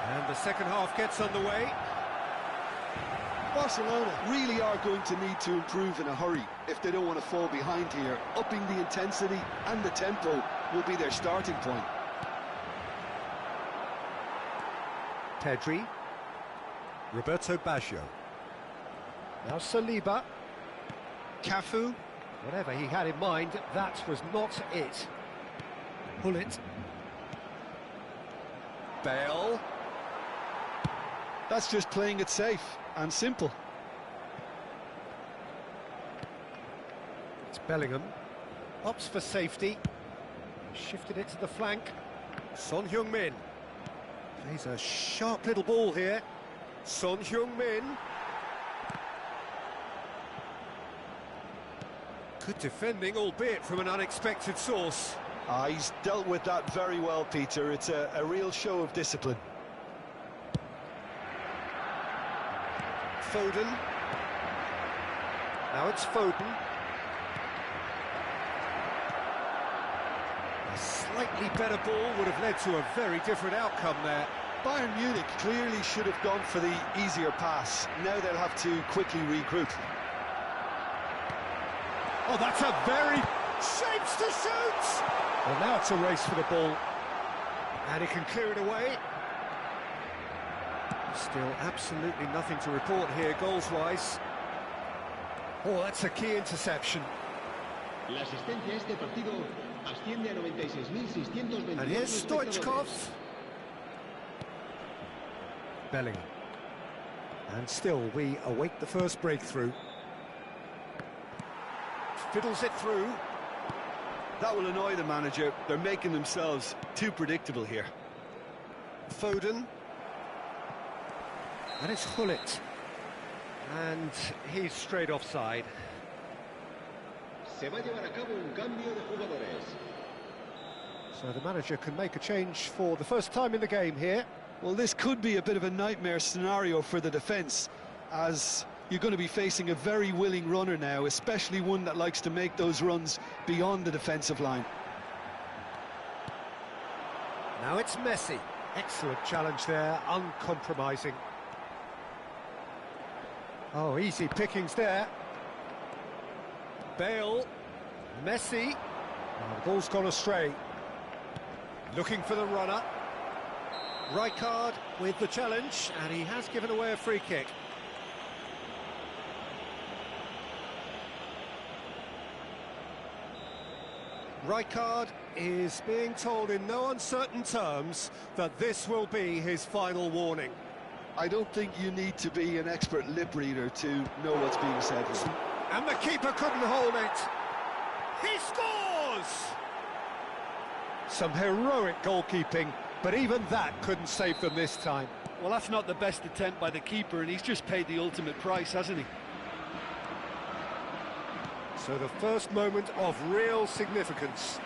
And the second half gets underway. Barcelona really are going to need to improve in a hurry if they don't want to fall behind here. Upping the intensity and the tempo will be their starting point. Pedri. Roberto Baggio. Now Saliba. Cafu. Whatever he had in mind, that was not it. Hullet. Bale. That's just playing it safe and simple. It's Bellingham. Opts for safety. Shifted it to the flank. Son Heung-min. Plays a sharp little ball here. Son Heung-min. Good defending, albeit from an unexpected source. He's dealt with that very well, Peter. It's a real show of discipline. Foden. Now it's Foden. A slightly better ball would have led to a very different outcome there. Bayern Munich clearly should have gone for the easier pass. Now they'll have to quickly regroup. Oh, that's a very... shapes to shoot! Well, now it's a race for the ball. And he can clear it away. Still absolutely nothing to report here, goals-wise. Oh, that's a key interception. La asistencia a este partido asciende a 96.622. And here's Stoichkov. Bellingham. And still, we await the first breakthrough. Fiddles it through. That will annoy the manager. They're making themselves too predictable here. Foden. And it's Hullet. And he's straight offside. Se va a llevar a cabo un cambio de jugadores. So the manager can make a change for the first time in the game here. Well, this could be a bit of a nightmare scenario for the defence, as you're going to be facing a very willing runner now, especially one that likes to make those runs beyond the defensive line. Now it's Messi. Excellent challenge there, uncompromising. Oh, easy pickings there. Bale. Messi. Oh, the ball's gone astray. Looking for the runner. Rijkaard with the challenge, and he has given away a free kick. Rijkaard is being told in no uncertain terms that this will be his final warning. I don't think you need to be an expert lip reader to know what's being said here. And the keeper couldn't hold it. He scores! Some heroic goalkeeping But even that couldn't save them this time. Well, that's not the best attempt by the keeper, and he's just paid the ultimate price, hasn't he? So the first moment of real significance.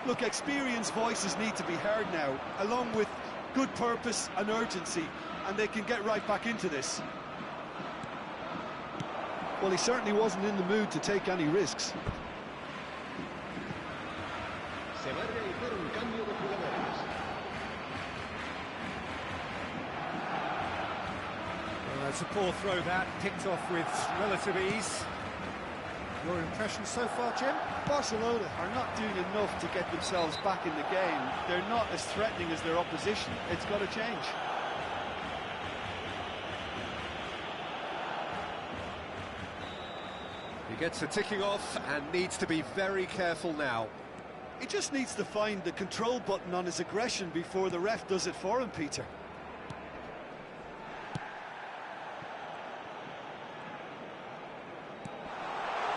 Look, experienced voices need to be heard now, along with good purpose and urgency, and they can get right back into this. Well, he certainly wasn't in the mood to take any risks. Se va a realizar un cambio de jugadores. Well, it's a poor throw that, picked off with relative ease. Your impression so far, Jim? Barcelona are not doing enough to get themselves back in the game. They're not as threatening as their opposition. It's got to change. He gets a ticking off and needs to be very careful now. He just needs to find the control button on his aggression before the ref does it for him, Peter.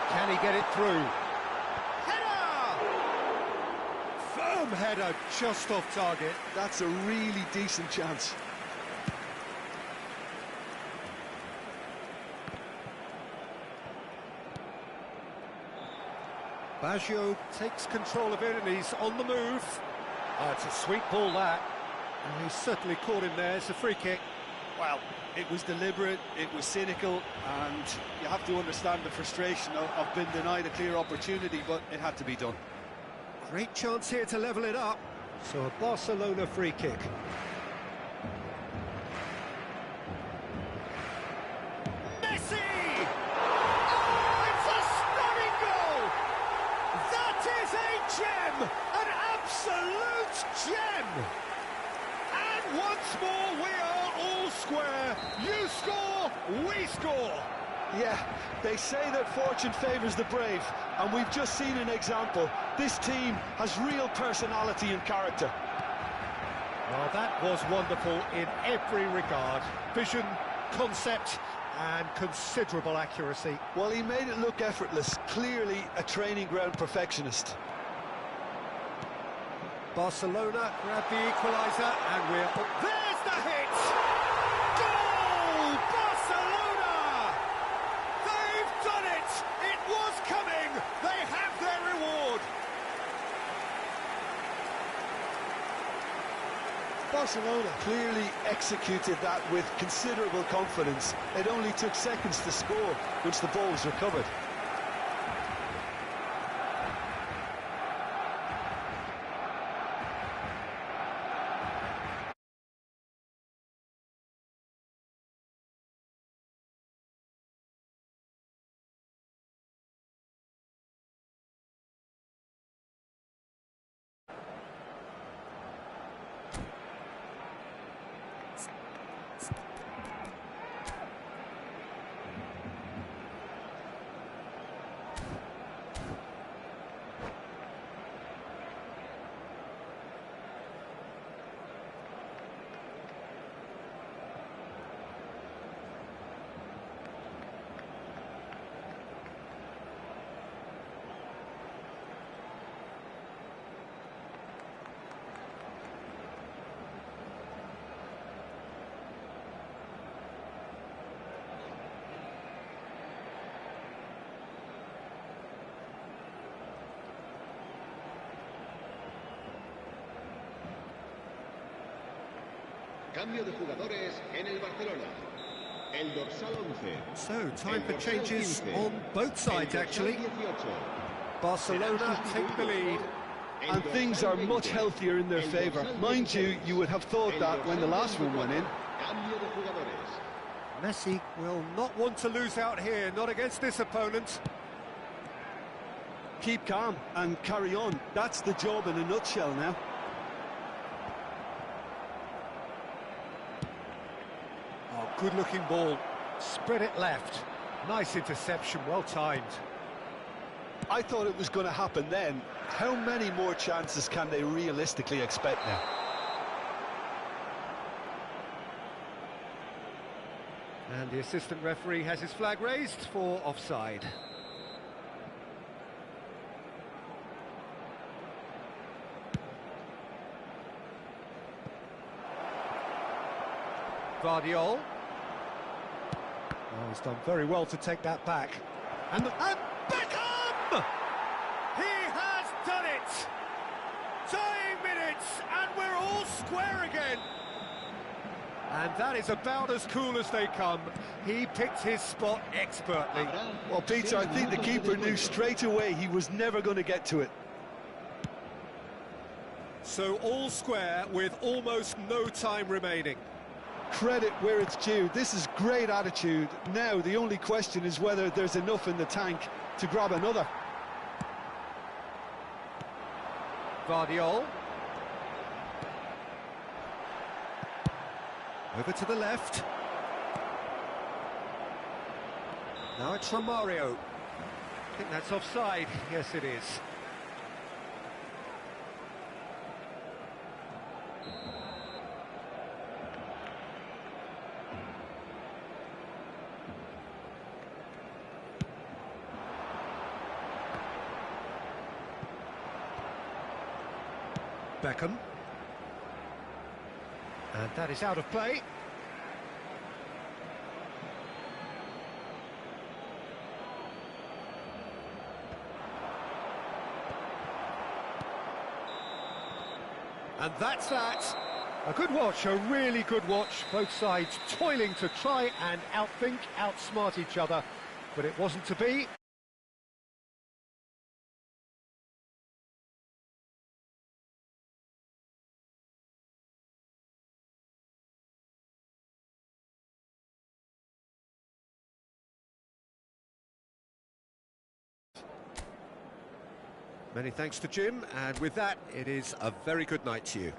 Can he get it through? Header! Firm header, just off target. That's a really decent chance. Baggio takes control of it and he's on the move. Oh, it's a sweet ball that. And he's certainly caught him there. It's a free kick. Well, it was deliberate, it was cynical, and you have to understand the frustration of being denied a clear opportunity, but it had to be done. Great chance here to level it up. So a Barcelona free kick. Messi! Oh, it's a stunning goal! That is a gem! An absolute gem! And once more we are all square. You score, we score. Yeah, they say that fortune favours the brave, and we've just seen an example. This team has real personality and character. Well, that was wonderful in every regard. Vision, concept, and considerable accuracy. Well, he made it look effortless. Clearly a training ground perfectionist. Barcelona grab the equaliser, and there's the hit! Goal! Barcelona! They've done it! It was coming! They have their reward! Barcelona clearly executed that with considerable confidence. It only took seconds to score once the ball was recovered. Cambio de jugadores en el Barcelona. El dorsal 11. So, time for changes 15. on both sides, actually. 18. Barcelona take the lead. And things are much healthier in their favour. Mind you, you would have thought that when the last one went in. Cambio de jugadores. Messi will not want to lose out here, not against this opponent. Keep calm and carry on. That's the job in a nutshell now. Oh, good-looking ball. Spread it left. Nice interception, well timed. I thought it was going to happen then. How many more chances can they realistically expect now? And the assistant referee has his flag raised for offside. Guardiola. Oh, he's done very well to take that back. And Beckham! He has done it! Tying minutes, and we're all square again. And that is about as cool as they come. He picked his spot expertly. Well, Peter, I think the keeper knew straight away he was never going to get to it. So all square with almost no time remaining. Credit where it's due. This is great attitude. Now the only question is whether there's enough in the tank to grab another. Guardiola. Over to the left. Now it's Romario. I think that's offside. Yes, it is. Beckham. And that is out of play. And that's that. A good watch, a really good watch. Both sides toiling to try and outthink, outsmart each other. But it wasn't to be. Many thanks to Jim, and with that, it is a very good night to you.